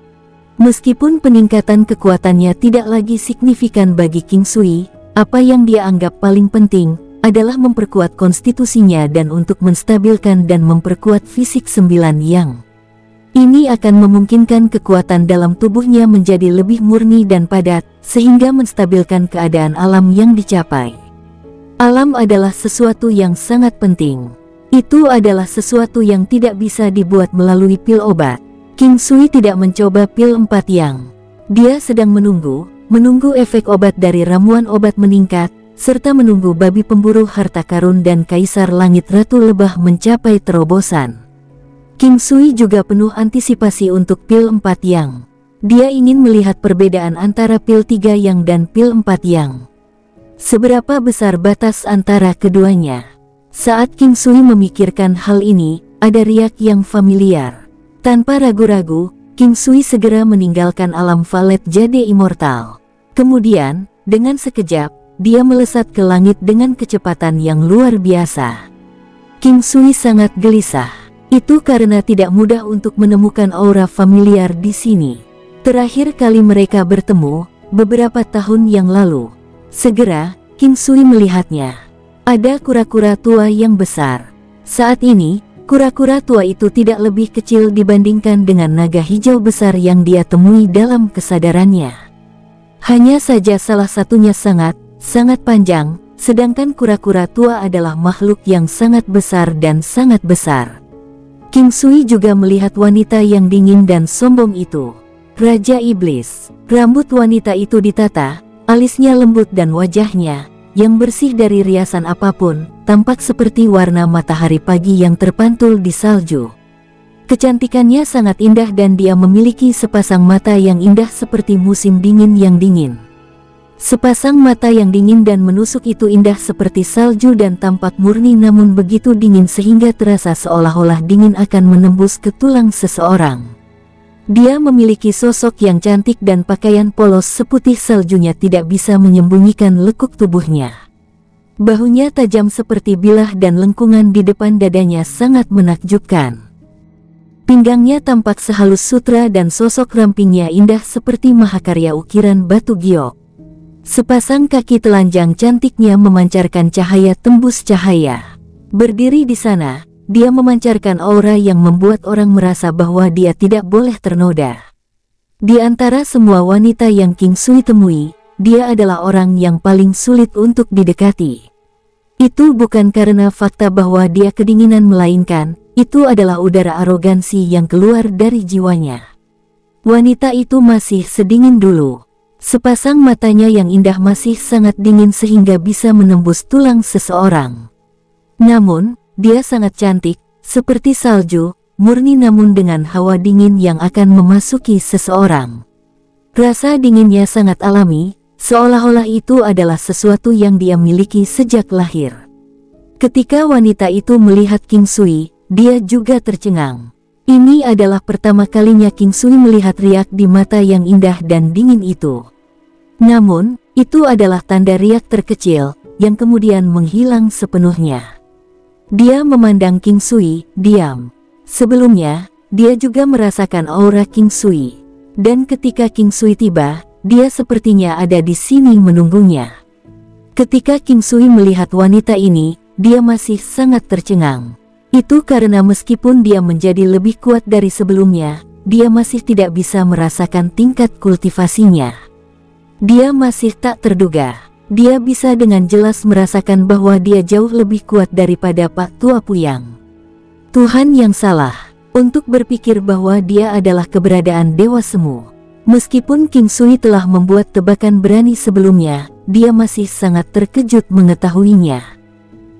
Meskipun peningkatan kekuatannya tidak lagi signifikan bagi King Sui, apa yang dia anggap paling penting adalah memperkuat konstitusinya dan untuk menstabilkan dan memperkuat fisik 9 yang. Ini akan memungkinkan kekuatan dalam tubuhnya menjadi lebih murni dan padat, sehingga menstabilkan keadaan alam yang dicapai. Alam adalah sesuatu yang sangat penting. Itu adalah sesuatu yang tidak bisa dibuat melalui pil obat. King Sui tidak mencoba pil 4 yang. Dia sedang menunggu efek obat dari ramuan obat meningkat, serta menunggu babi pemburu harta karun dan Kaisar Langit Ratu Lebah mencapai terobosan. King Sui juga penuh antisipasi untuk pil 4 yang. Dia ingin melihat perbedaan antara pil 3 yang dan pil 4 yang. Seberapa besar batas antara keduanya? Saat King Sui memikirkan hal ini, ada riak yang familiar. Tanpa ragu-ragu, King Sui segera meninggalkan alam Valet Jade Immortal. Kemudian, dengan sekejap, dia melesat ke langit dengan kecepatan yang luar biasa. King Sui sangat gelisah. Itu karena tidak mudah untuk menemukan aura familiar di sini. Terakhir kali mereka bertemu, beberapa tahun yang lalu. Segera, King Sui melihatnya. Ada kura-kura tua yang besar. Saat ini, kura-kura tua itu tidak lebih kecil dibandingkan dengan naga hijau besar yang dia temui dalam kesadarannya. Hanya saja salah satunya sangat panjang, sedangkan kura-kura tua adalah makhluk yang sangat besar dan sangat besar. King Sui juga melihat wanita yang dingin dan sombong itu. Raja Iblis. Rambut wanita itu ditata, alisnya lembut dan wajahnya, yang bersih dari riasan apapun, tampak seperti warna matahari pagi yang terpantul di salju. Kecantikannya sangat indah dan dia memiliki sepasang mata yang indah seperti musim dingin yang dingin. Sepasang mata yang dingin dan menusuk itu indah seperti salju dan tampak murni, namun begitu dingin sehingga terasa seolah-olah dingin akan menembus ke tulang seseorang. Dia memiliki sosok yang cantik dan pakaian polos seputih saljunya tidak bisa menyembunyikan lekuk tubuhnya. Bahunya tajam seperti bilah dan lengkungan di depan dadanya sangat menakjubkan. Pinggangnya tampak sehalus sutra dan sosok rampingnya indah seperti mahakarya ukiran batu giok. Sepasang kaki telanjang cantiknya memancarkan cahaya tembus cahaya. Berdiri di sana, dia memancarkan aura yang membuat orang merasa bahwa dia tidak boleh ternoda. Di antara semua wanita yang King Sui temui, dia adalah orang yang paling sulit untuk didekati. Itu bukan karena fakta bahwa dia kedinginan, melainkan itu adalah udara arogansi yang keluar dari jiwanya. Wanita itu masih sedingin dulu. Sepasang matanya yang indah masih sangat dingin sehingga bisa menembus tulang seseorang. Namun, dia sangat cantik, seperti salju, murni namun dengan hawa dingin yang akan memasuki seseorang. Rasa dinginnya sangat alami, seolah-olah itu adalah sesuatu yang dia miliki sejak lahir. Ketika wanita itu melihat King Sui, dia juga tercengang. Ini adalah pertama kalinya King Sui melihat riak di mata yang indah dan dingin itu. Namun, itu adalah tanda riak terkecil, yang kemudian menghilang sepenuhnya. Dia memandang King Sui, diam. Sebelumnya, dia juga merasakan aura King Sui. Dan ketika King Sui tiba, dia sepertinya ada di sini menunggunya. Ketika King Sui melihat wanita ini, dia masih sangat tercengang. Itu karena meskipun dia menjadi lebih kuat dari sebelumnya, dia masih tidak bisa merasakan tingkat kultivasinya. Dia masih tak terduga. Dia bisa dengan jelas merasakan bahwa dia jauh lebih kuat daripada Pak Tua Puyang. Tuhan yang salah untuk berpikir bahwa dia adalah keberadaan Dewa Semu. Meskipun King Sui telah membuat tebakan berani sebelumnya, dia masih sangat terkejut mengetahuinya.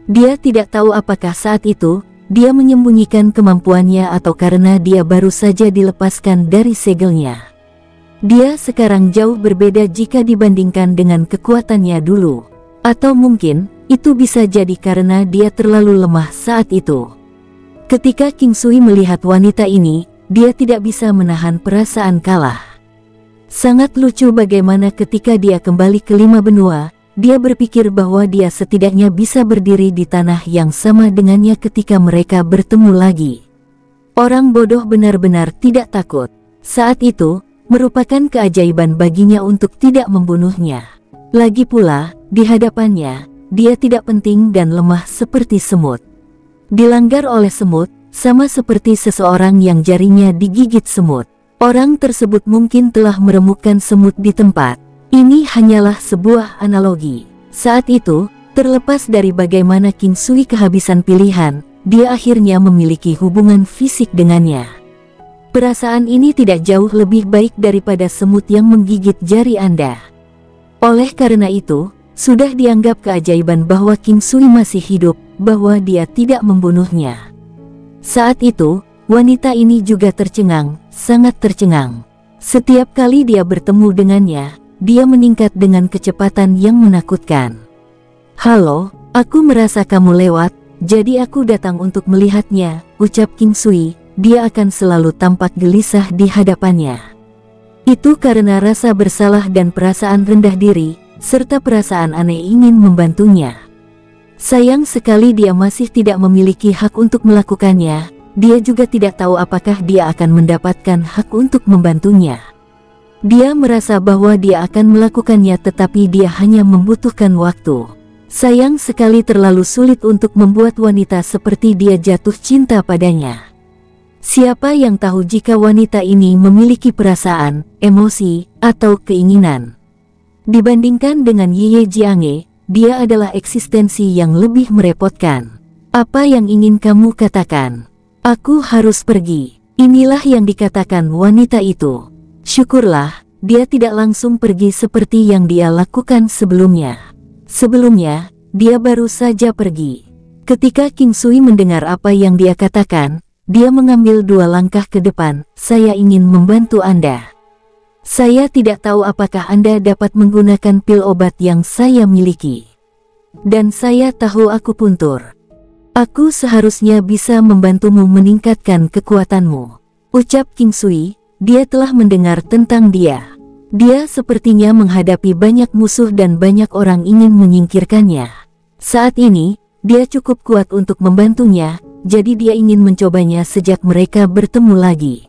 Dia tidak tahu apakah saat itu dia menyembunyikan kemampuannya atau karena dia baru saja dilepaskan dari segelnya. Dia sekarang jauh berbeda jika dibandingkan dengan kekuatannya dulu. Atau mungkin, itu bisa jadi karena dia terlalu lemah saat itu. Ketika King Sui melihat wanita ini, dia tidak bisa menahan perasaan kalah. Sangat lucu bagaimana ketika dia kembali ke lima benua, dia berpikir bahwa dia setidaknya bisa berdiri di tanah yang sama dengannya ketika mereka bertemu lagi. Orang bodoh benar-benar tidak takut. Saat itu, merupakan keajaiban baginya untuk tidak membunuhnya. Lagi pula, di hadapannya, dia tidak penting dan lemah seperti semut. Dilanggar oleh semut, sama seperti seseorang yang jarinya digigit semut. Orang tersebut mungkin telah meremukkan semut di tempat. Ini hanyalah sebuah analogi. Saat itu, terlepas dari bagaimana King Sui kehabisan pilihan, dia akhirnya memiliki hubungan fisik dengannya. Perasaan ini tidak jauh lebih baik daripada semut yang menggigit jari Anda. Oleh karena itu, sudah dianggap keajaiban bahwa King Sui masih hidup, bahwa dia tidak membunuhnya. Saat itu, wanita ini juga tercengang, sangat tercengang. Setiap kali dia bertemu dengannya, dia meningkat dengan kecepatan yang menakutkan. "Halo, aku merasa kamu lewat, jadi aku datang untuk melihatnya," ucap King Sui. Dia akan selalu tampak gelisah di hadapannya. Itu karena rasa bersalah dan perasaan rendah diri, serta perasaan aneh ingin membantunya. Sayang sekali dia masih tidak memiliki hak untuk melakukannya. Dia juga tidak tahu apakah dia akan mendapatkan hak untuk membantunya. Dia merasa bahwa dia akan melakukannya, tetapi dia hanya membutuhkan waktu. Sayang sekali terlalu sulit untuk membuat wanita seperti dia jatuh cinta padanya. Siapa yang tahu jika wanita ini memiliki perasaan, emosi, atau keinginan? Dibandingkan dengan Ye Jiange, dia adalah eksistensi yang lebih merepotkan. "Apa yang ingin kamu katakan?" "Aku harus pergi." Inilah yang dikatakan wanita itu. Syukurlah, dia tidak langsung pergi seperti yang dia lakukan sebelumnya. Sebelumnya, dia baru saja pergi. Ketika King Sui mendengar apa yang dia katakan, dia mengambil 2 langkah ke depan. "Saya ingin membantu Anda. Saya tidak tahu apakah Anda dapat menggunakan pil obat yang saya miliki. Dan saya tahu aku puntur. Aku seharusnya bisa membantumu meningkatkan kekuatanmu," ucap King Sui. Dia telah mendengar tentang dia. Dia sepertinya menghadapi banyak musuh dan banyak orang ingin menyingkirkannya. Saat ini, dia cukup kuat untuk membantunya, jadi dia ingin mencobanya sejak mereka bertemu lagi.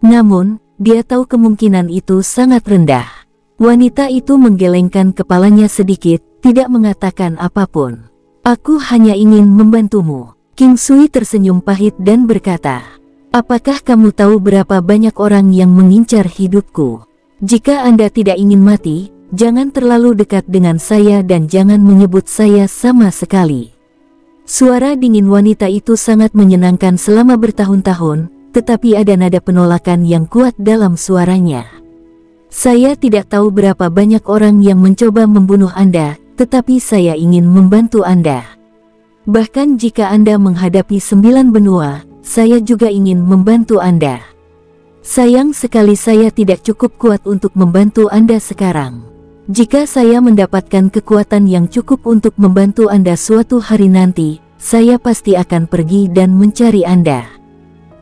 Namun, dia tahu kemungkinan itu sangat rendah. Wanita itu menggelengkan kepalanya sedikit, tidak mengatakan apapun. "Aku hanya ingin membantumu." King Sui tersenyum pahit dan berkata, "Apakah kamu tahu berapa banyak orang yang mengincar hidupku? Jika Anda tidak ingin mati, jangan terlalu dekat dengan saya dan jangan menyebut saya sama sekali." Suara dingin wanita itu sangat menyenangkan selama bertahun-tahun, tetapi ada nada penolakan yang kuat dalam suaranya. "Saya tidak tahu berapa banyak orang yang mencoba membunuh Anda, tetapi saya ingin membantu Anda. Bahkan jika Anda menghadapi 9 benua, saya juga ingin membantu Anda. Sayang sekali saya tidak cukup kuat untuk membantu Anda sekarang. Jika saya mendapatkan kekuatan yang cukup untuk membantu Anda suatu hari nanti, saya pasti akan pergi dan mencari Anda.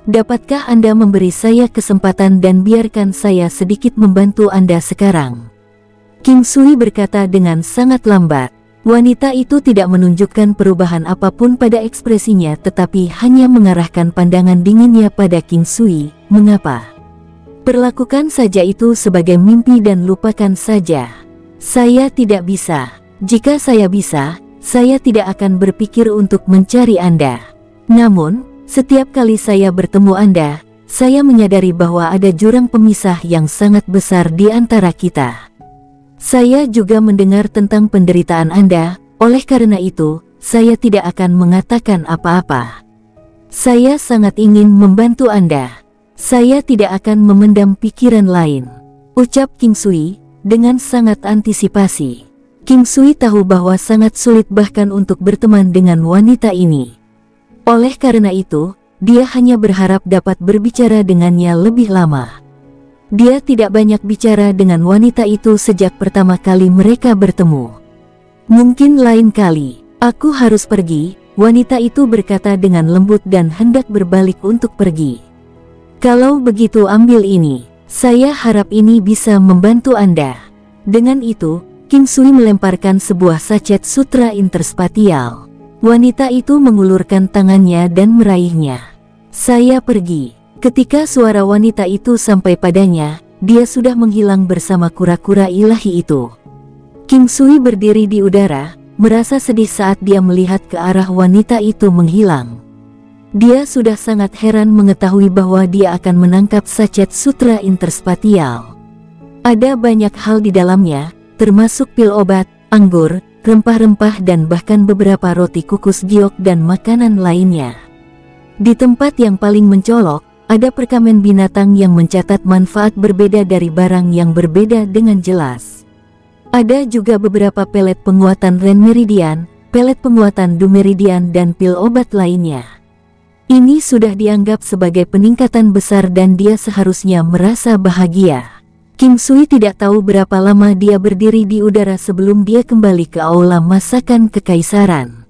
Dapatkah Anda memberi saya kesempatan dan biarkan saya sedikit membantu Anda sekarang?" King Sui berkata dengan sangat lambat. Wanita itu tidak menunjukkan perubahan apapun pada ekspresinya, tetapi hanya mengarahkan pandangan dinginnya pada King Sui. "Mengapa? Perlakukan saja itu sebagai mimpi dan lupakan saja." "Saya tidak bisa. Jika saya bisa, saya tidak akan berpikir untuk mencari Anda. Namun, setiap kali saya bertemu Anda, saya menyadari bahwa ada jurang pemisah yang sangat besar di antara kita. Saya juga mendengar tentang penderitaan Anda, oleh karena itu, saya tidak akan mengatakan apa-apa. Saya sangat ingin membantu Anda. Saya tidak akan memendam pikiran lain," ucap King Sui dengan sangat antisipasi. King Sui tahu bahwa sangat sulit bahkan untuk berteman dengan wanita ini. Oleh karena itu, dia hanya berharap dapat berbicara dengannya lebih lama. Dia tidak banyak bicara dengan wanita itu sejak pertama kali mereka bertemu. "Mungkin lain kali, aku harus pergi," wanita itu berkata dengan lembut dan hendak berbalik untuk pergi. "Kalau begitu ambil ini. Saya harap ini bisa membantu Anda." Dengan itu, King Sui melemparkan sebuah sachet sutra interspatial. Wanita itu mengulurkan tangannya dan meraihnya. "Saya pergi." Ketika suara wanita itu sampai padanya, dia sudah menghilang bersama kura-kura ilahi itu. King Sui berdiri di udara, merasa sedih saat dia melihat ke arah wanita itu menghilang. Dia sudah sangat heran mengetahui bahwa dia akan menangkap sachet sutra interspatial. Ada banyak hal di dalamnya, termasuk pil obat, anggur, rempah-rempah dan bahkan beberapa roti kukus giok dan makanan lainnya. Di tempat yang paling mencolok, ada perkamen binatang yang mencatat manfaat berbeda dari barang yang berbeda dengan jelas. Ada juga beberapa pelet penguatan Ren Meridian, pelet penguatan Du Meridian dan pil obat lainnya. Ini sudah dianggap sebagai peningkatan besar dan dia seharusnya merasa bahagia. King Sui tidak tahu berapa lama dia berdiri di udara sebelum dia kembali ke aula masakan kekaisaran.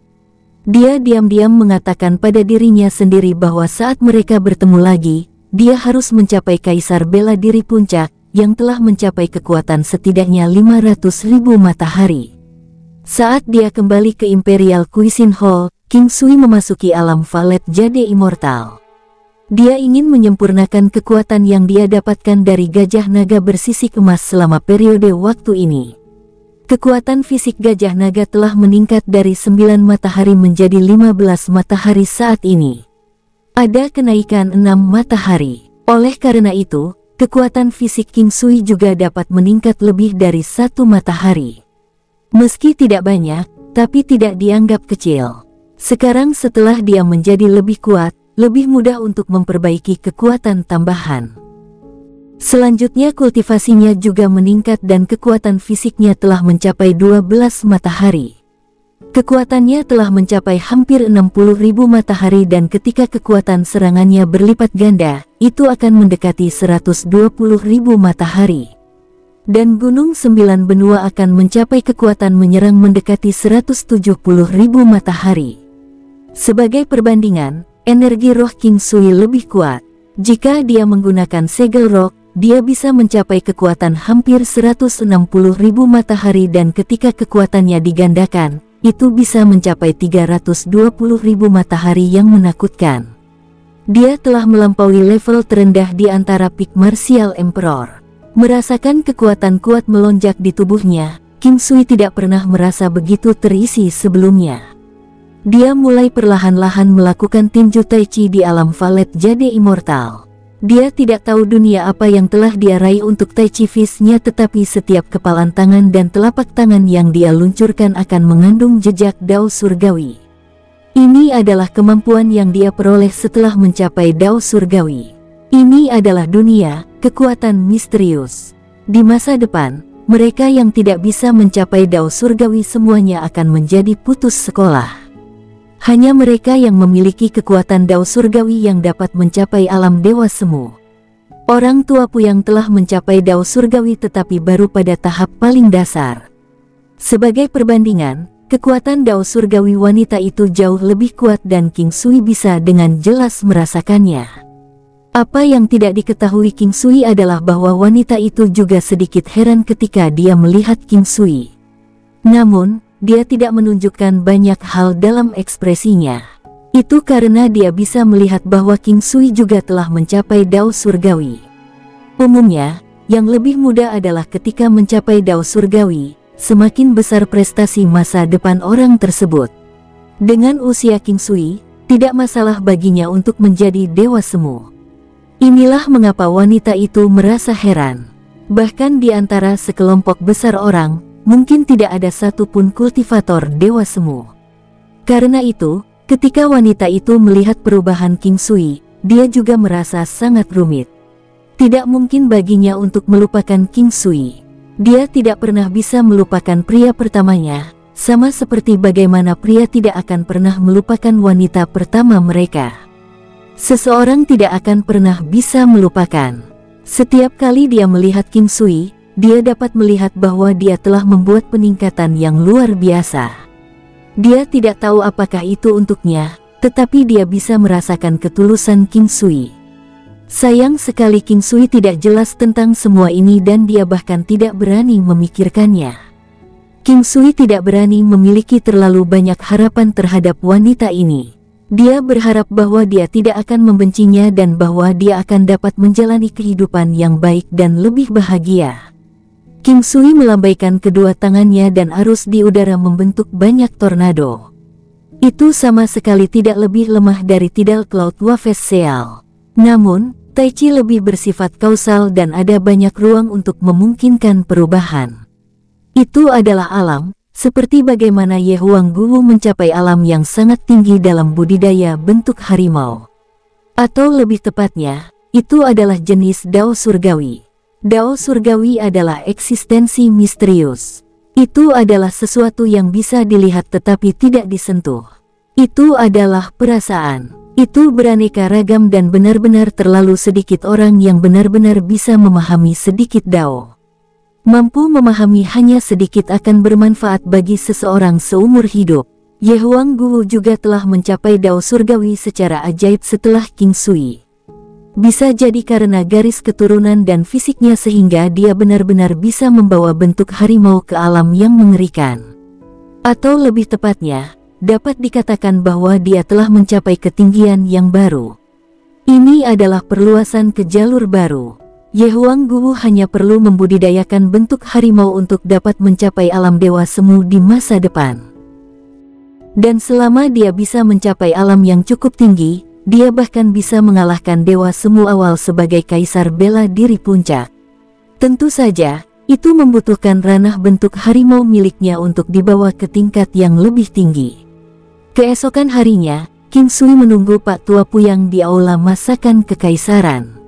Dia diam-diam mengatakan pada dirinya sendiri bahwa saat mereka bertemu lagi, dia harus mencapai kaisar bela diri puncak yang telah mencapai kekuatan setidaknya 500.000 matahari. Saat dia kembali ke Imperial Cuisine Hall, King Sui memasuki alam Valet Jade Immortal. Dia ingin menyempurnakan kekuatan yang dia dapatkan dari gajah naga bersisik emas selama periode waktu ini. Kekuatan fisik gajah naga telah meningkat dari 9 matahari menjadi 15 matahari saat ini. Ada kenaikan 6 matahari. Oleh karena itu, kekuatan fisik King Sui juga dapat meningkat lebih dari 1 matahari. Meski tidak banyak, tapi tidak dianggap kecil. Sekarang setelah dia menjadi lebih kuat, lebih mudah untuk memperbaiki kekuatan tambahan. Selanjutnya kultivasinya juga meningkat dan kekuatan fisiknya telah mencapai 12 matahari. Kekuatannya telah mencapai hampir 60.000 matahari dan ketika kekuatan serangannya berlipat ganda, itu akan mendekati 120.000 matahari. Dan Gunung 9 Benua akan mencapai kekuatan menyerang mendekati 170.000 matahari. Sebagai perbandingan, energi roh King Sui lebih kuat. Jika dia menggunakan segel rock, dia bisa mencapai kekuatan hampir 160.000 matahari dan ketika kekuatannya digandakan, itu bisa mencapai 320.000 matahari yang menakutkan. Dia telah melampaui level terendah di antara Peak Martial Emperor. Merasakan kekuatan kuat melonjak di tubuhnya, King Sui tidak pernah merasa begitu terisi sebelumnya. Dia mulai perlahan-lahan melakukan tinju Tai Chi di alam Valet Jade Immortal. Dia tidak tahu dunia apa yang telah dia raih untuk Tai Chi Fist-nya, tetapi setiap kepalan tangan dan telapak tangan yang dia luncurkan akan mengandung jejak Dao Surgawi. Ini adalah kemampuan yang dia peroleh setelah mencapai Dao Surgawi. Ini adalah dunia, kekuatan misterius. Di masa depan, mereka yang tidak bisa mencapai Dao Surgawi semuanya akan menjadi putus sekolah. Hanya mereka yang memiliki kekuatan Dao Surgawi yang dapat mencapai alam Dewa Semu. Orang tua Puyang telah mencapai Dao Surgawi tetapi baru pada tahap paling dasar. Sebagai perbandingan, kekuatan Dao Surgawi wanita itu jauh lebih kuat dan King Sui bisa dengan jelas merasakannya. Apa yang tidak diketahui King Sui adalah bahwa wanita itu juga sedikit heran ketika dia melihat King Sui. Namun, dia tidak menunjukkan banyak hal dalam ekspresinya. Itu karena dia bisa melihat bahwa King Sui juga telah mencapai Dao Surgawi. Umumnya, yang lebih mudah adalah ketika mencapai Dao Surgawi, semakin besar prestasi masa depan orang tersebut. Dengan usia King Sui, tidak masalah baginya untuk menjadi Dewa Semu. Inilah mengapa wanita itu merasa heran. Bahkan di antara sekelompok besar orang, mungkin tidak ada satupun kultivator Dewa Semu. Karena itu, ketika wanita itu melihat perubahan King Sui, dia juga merasa sangat rumit. Tidak mungkin baginya untuk melupakan King Sui. Dia tidak pernah bisa melupakan pria pertamanya, sama seperti bagaimana pria tidak akan pernah melupakan wanita pertama mereka. Seseorang tidak akan pernah bisa melupakan. Setiap kali dia melihat King Sui, dia dapat melihat bahwa dia telah membuat peningkatan yang luar biasa. Dia tidak tahu apakah itu untuknya, tetapi dia bisa merasakan ketulusan King Sui. Sayang sekali King Sui tidak jelas tentang semua ini dan dia bahkan tidak berani memikirkannya. King Sui tidak berani memiliki terlalu banyak harapan terhadap wanita ini. Dia berharap bahwa dia tidak akan membencinya dan bahwa dia akan dapat menjalani kehidupan yang baik dan lebih bahagia. King Sui melambaikan kedua tangannya dan arus di udara membentuk banyak tornado. Itu sama sekali tidak lebih lemah dari Tidal Cloud Wave Seal. Namun, Tai Chi lebih bersifat kausal dan ada banyak ruang untuk memungkinkan perubahan. Itu adalah alam, seperti bagaimana Ye Huang Guwu mencapai alam yang sangat tinggi dalam budidaya bentuk harimau. Atau lebih tepatnya, itu adalah jenis Dao Surgawi. Dao Surgawi adalah eksistensi misterius. Itu adalah sesuatu yang bisa dilihat tetapi tidak disentuh. Itu adalah perasaan. Itu beraneka ragam dan benar-benar terlalu sedikit orang yang benar-benar bisa memahami sedikit Dao. Mampu memahami hanya sedikit akan bermanfaat bagi seseorang seumur hidup. Ye Huang Guwu juga telah mencapai Dao surgawi secara ajaib setelah King Sui. Bisa jadi karena garis keturunan dan fisiknya sehingga dia benar-benar bisa membawa bentuk harimau ke alam yang mengerikan. Atau lebih tepatnya, dapat dikatakan bahwa dia telah mencapai ketinggian yang baru. Ini adalah perluasan ke jalur baru. Ye Huang Guwu hanya perlu membudidayakan bentuk harimau untuk dapat mencapai alam dewa semu di masa depan. Dan selama dia bisa mencapai alam yang cukup tinggi, dia bahkan bisa mengalahkan dewa semu awal sebagai kaisar bela diri puncak. Tentu saja, itu membutuhkan ranah bentuk harimau miliknya untuk dibawa ke tingkat yang lebih tinggi. Keesokan harinya, King Sui menunggu Pak Tua Puyang di aula masakan kekaisaran.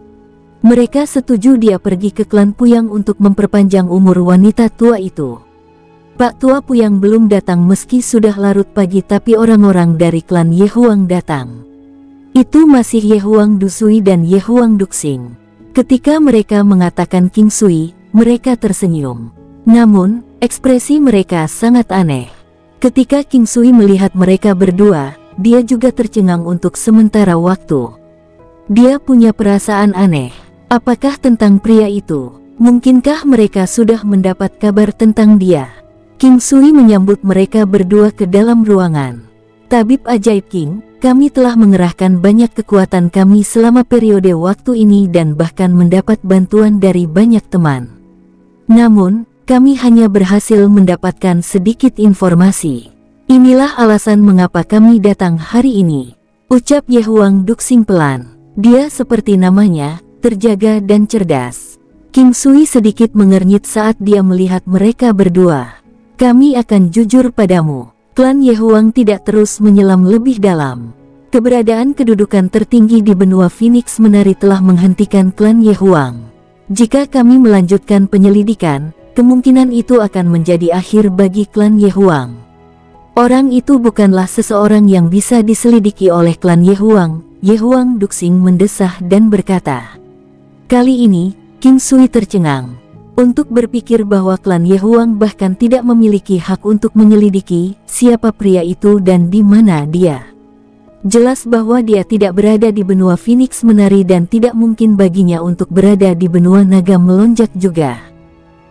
Mereka setuju dia pergi ke klan Puyang untuk memperpanjang umur wanita tua itu. Pak Tua Puyang belum datang meski sudah larut pagi, tapi orang-orang dari klan Ye Huang datang. Itu masih Ye Huang Dusui dan Ye Huang Duxing. Ketika mereka mengatakan King Sui, mereka tersenyum. Namun, ekspresi mereka sangat aneh. Ketika King Sui melihat mereka berdua, dia juga tercengang untuk sementara waktu. Dia punya perasaan aneh. Apakah tentang pria itu? Mungkinkah mereka sudah mendapat kabar tentang dia? King Sui menyambut mereka berdua ke dalam ruangan. Tabib ajaib King, kami telah mengerahkan banyak kekuatan kami selama periode waktu ini dan bahkan mendapat bantuan dari banyak teman. Namun, kami hanya berhasil mendapatkan sedikit informasi. Inilah alasan mengapa kami datang hari ini, ucap Ye Huang Duxing pelan. Dia seperti namanya, terjaga dan cerdas. King Sui sedikit mengernyit saat dia melihat mereka berdua. Kami akan jujur padamu, klan Ye Huang tidak terus menyelam lebih dalam. Keberadaan kedudukan tertinggi di benua Phoenix Menari telah menghentikan klan Ye Huang. Jika kami melanjutkan penyelidikan, kemungkinan itu akan menjadi akhir bagi klan Ye Huang. Orang itu bukanlah seseorang yang bisa diselidiki oleh klan Ye Huang. Ye Huang Duxing mendesah dan berkata. Kali ini, King Sui tercengang. Untuk berpikir bahwa klan Ye Huang bahkan tidak memiliki hak untuk menyelidiki siapa pria itu dan di mana dia. Jelas bahwa dia tidak berada di benua Phoenix Menari dan tidak mungkin baginya untuk berada di benua naga melonjak juga.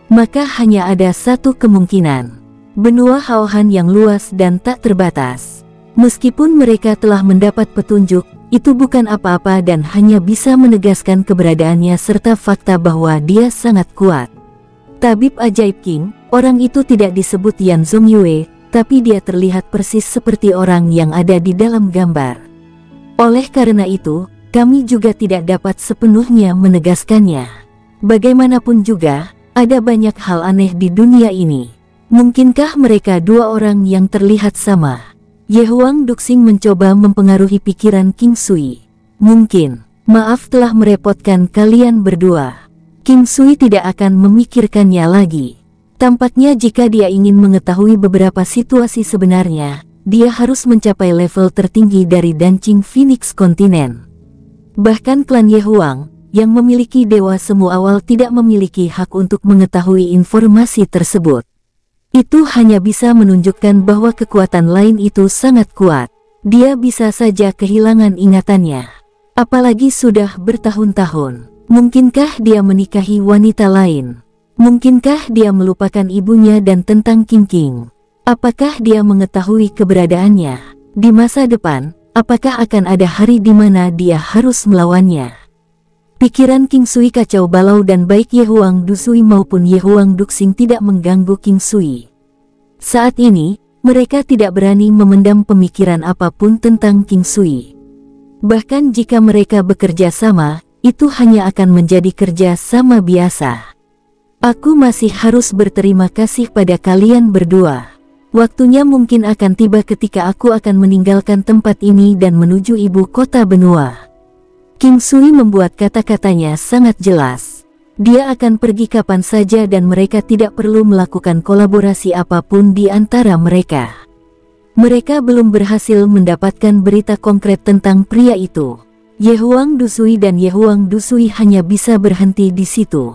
Maka hanya ada satu kemungkinan. Benua Haohan yang luas dan tak terbatas. Meskipun mereka telah mendapat petunjuk, itu bukan apa-apa dan hanya bisa menegaskan keberadaannya serta fakta bahwa dia sangat kuat. Tabib ajaib King, orang itu tidak disebut Yan Zongyue, tapi dia terlihat persis seperti orang yang ada di dalam gambar. Oleh karena itu, kami juga tidak dapat sepenuhnya menegaskannya. Bagaimanapun juga, ada banyak hal aneh di dunia ini. Mungkinkah mereka dua orang yang terlihat sama? Ye Huang Duxing mencoba mempengaruhi pikiran King Sui. Mungkin, maaf telah merepotkan kalian berdua. King Sui tidak akan memikirkannya lagi. Tampaknya jika dia ingin mengetahui beberapa situasi sebenarnya, dia harus mencapai level tertinggi dari Dancing Phoenix Kontinen. Bahkan klan Ye Huang, yang memiliki dewa semu awal tidak memiliki hak untuk mengetahui informasi tersebut. Itu hanya bisa menunjukkan bahwa kekuatan lain itu sangat kuat. Dia bisa saja kehilangan ingatannya. Apalagi sudah bertahun-tahun. Mungkinkah dia menikahi wanita lain? Mungkinkah dia melupakan ibunya dan tentang King King? Apakah dia mengetahui keberadaannya? Di masa depan, apakah akan ada hari di mana dia harus melawannya? Pikiran King Sui kacau balau dan baik Ye Huang Dusui maupun Ye Huang Duxing tidak mengganggu King Sui. Saat ini, mereka tidak berani memendam pemikiran apapun tentang King Sui. Bahkan jika mereka bekerja sama, itu hanya akan menjadi kerja sama biasa. Aku masih harus berterima kasih pada kalian berdua. Waktunya mungkin akan tiba ketika aku akan meninggalkan tempat ini dan menuju ibu kota benua. King Sui membuat kata-katanya sangat jelas. Dia akan pergi kapan saja dan mereka tidak perlu melakukan kolaborasi apapun di antara mereka. Mereka belum berhasil mendapatkan berita konkret tentang pria itu. Ye Huang Dusui dan Ye Huang Dusui hanya bisa berhenti di situ.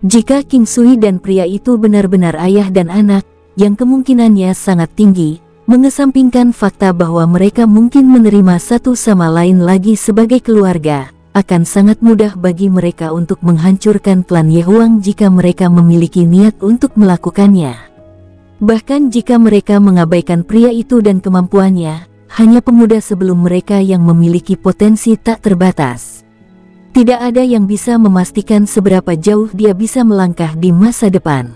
Jika King Sui dan pria itu benar-benar ayah dan anak, yang kemungkinannya sangat tinggi, mengesampingkan fakta bahwa mereka mungkin menerima satu sama lain lagi sebagai keluarga, akan sangat mudah bagi mereka untuk menghancurkan klan Ye Huang jika mereka memiliki niat untuk melakukannya. Bahkan jika mereka mengabaikan pria itu dan kemampuannya, hanya pemuda sebelum mereka yang memiliki potensi tak terbatas. Tidak ada yang bisa memastikan seberapa jauh dia bisa melangkah di masa depan.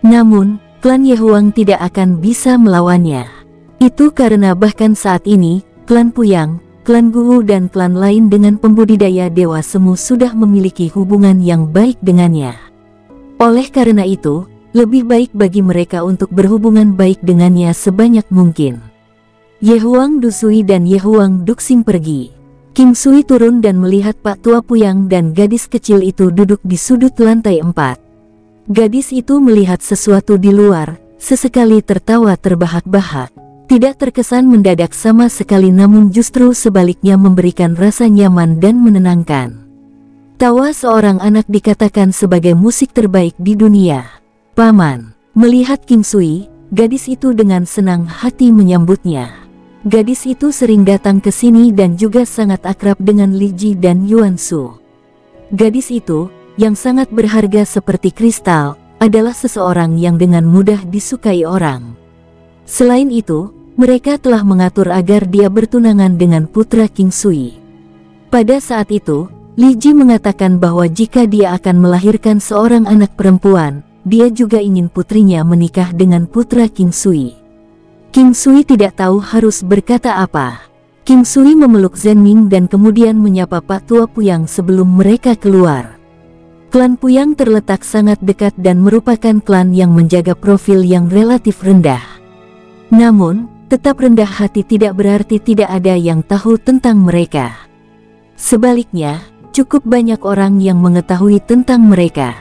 Namun, klan Ye Huang tidak akan bisa melawannya. Itu karena bahkan saat ini, klan Puyang, klan Guwu dan klan lain dengan pembudidaya Dewa Semu sudah memiliki hubungan yang baik dengannya. Oleh karena itu, lebih baik bagi mereka untuk berhubungan baik dengannya sebanyak mungkin. Ye Huang Dusui dan Ye Huang Duxing pergi. King Sui turun dan melihat Pak Tua Puyang dan gadis kecil itu duduk di sudut lantai 4. Gadis itu melihat sesuatu di luar, sesekali tertawa terbahak-bahak. Tidak terkesan mendadak sama sekali, namun justru sebaliknya memberikan rasa nyaman dan menenangkan. Tawa seorang anak dikatakan sebagai musik terbaik di dunia. Paman, melihat King Sui, gadis itu dengan senang hati menyambutnya. Gadis itu sering datang ke sini dan juga sangat akrab dengan Li Ji dan Yuan Shu. Gadis itu, yang sangat berharga seperti kristal, adalah seseorang yang dengan mudah disukai orang. Selain itu, mereka telah mengatur agar dia bertunangan dengan putra King Sui. Pada saat itu, Li Ji mengatakan bahwa jika dia akan melahirkan seorang anak perempuan, dia juga ingin putrinya menikah dengan putra King Sui. King Sui tidak tahu harus berkata apa. King Sui memeluk Zhen Ming dan kemudian menyapa Pak Tua Puyang sebelum mereka keluar. Klan Puyang terletak sangat dekat dan merupakan klan yang menjaga profil yang relatif rendah. Namun, tetap rendah hati tidak berarti tidak ada yang tahu tentang mereka. Sebaliknya, cukup banyak orang yang mengetahui tentang mereka.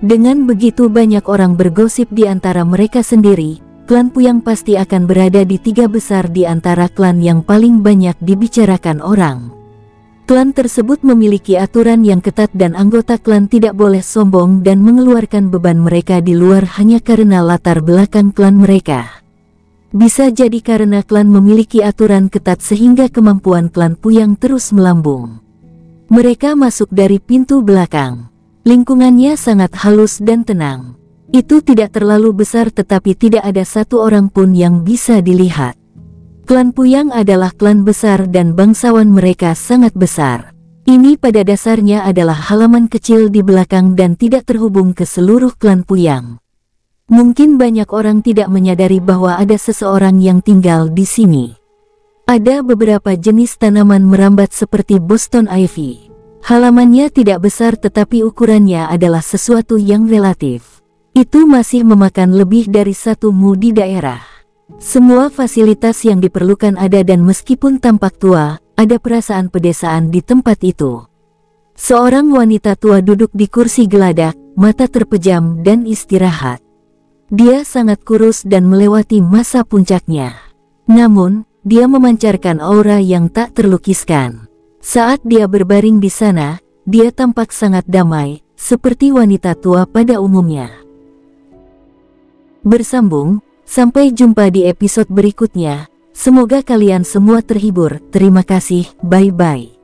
Dengan begitu banyak orang bergosip di antara mereka sendiri, klan Puyang pasti akan berada di 3 besar di antara klan yang paling banyak dibicarakan orang. Klan tersebut memiliki aturan yang ketat dan anggota klan tidak boleh sombong dan mengeluarkan beban mereka di luar hanya karena latar belakang klan mereka. Bisa jadi karena klan memiliki aturan ketat sehingga kemampuan klan Puyang terus melambung. Mereka masuk dari pintu belakang. Lingkungannya sangat halus dan tenang. Itu tidak terlalu besar tetapi tidak ada satu orang pun yang bisa dilihat. Klan Puyang adalah klan besar dan bangsawan mereka sangat besar. Ini pada dasarnya adalah halaman kecil di belakang dan tidak terhubung ke seluruh klan Puyang. Mungkin banyak orang tidak menyadari bahwa ada seseorang yang tinggal di sini. Ada beberapa jenis tanaman merambat seperti Boston Ivy. Halamannya tidak besar tetapi ukurannya adalah sesuatu yang relatif. Itu masih memakan lebih dari 1 mu di daerah. Semua fasilitas yang diperlukan ada dan meskipun tampak tua, ada perasaan pedesaan di tempat itu. Seorang wanita tua duduk di kursi geladak, mata terpejam dan istirahat. Dia sangat kurus dan melewati masa puncaknya. Namun, dia memancarkan aura yang tak terlukiskan. Saat dia berbaring di sana, dia tampak sangat damai, seperti wanita tua pada umumnya. Bersambung, sampai jumpa di episode berikutnya. Semoga kalian semua terhibur. Terima kasih, bye-bye.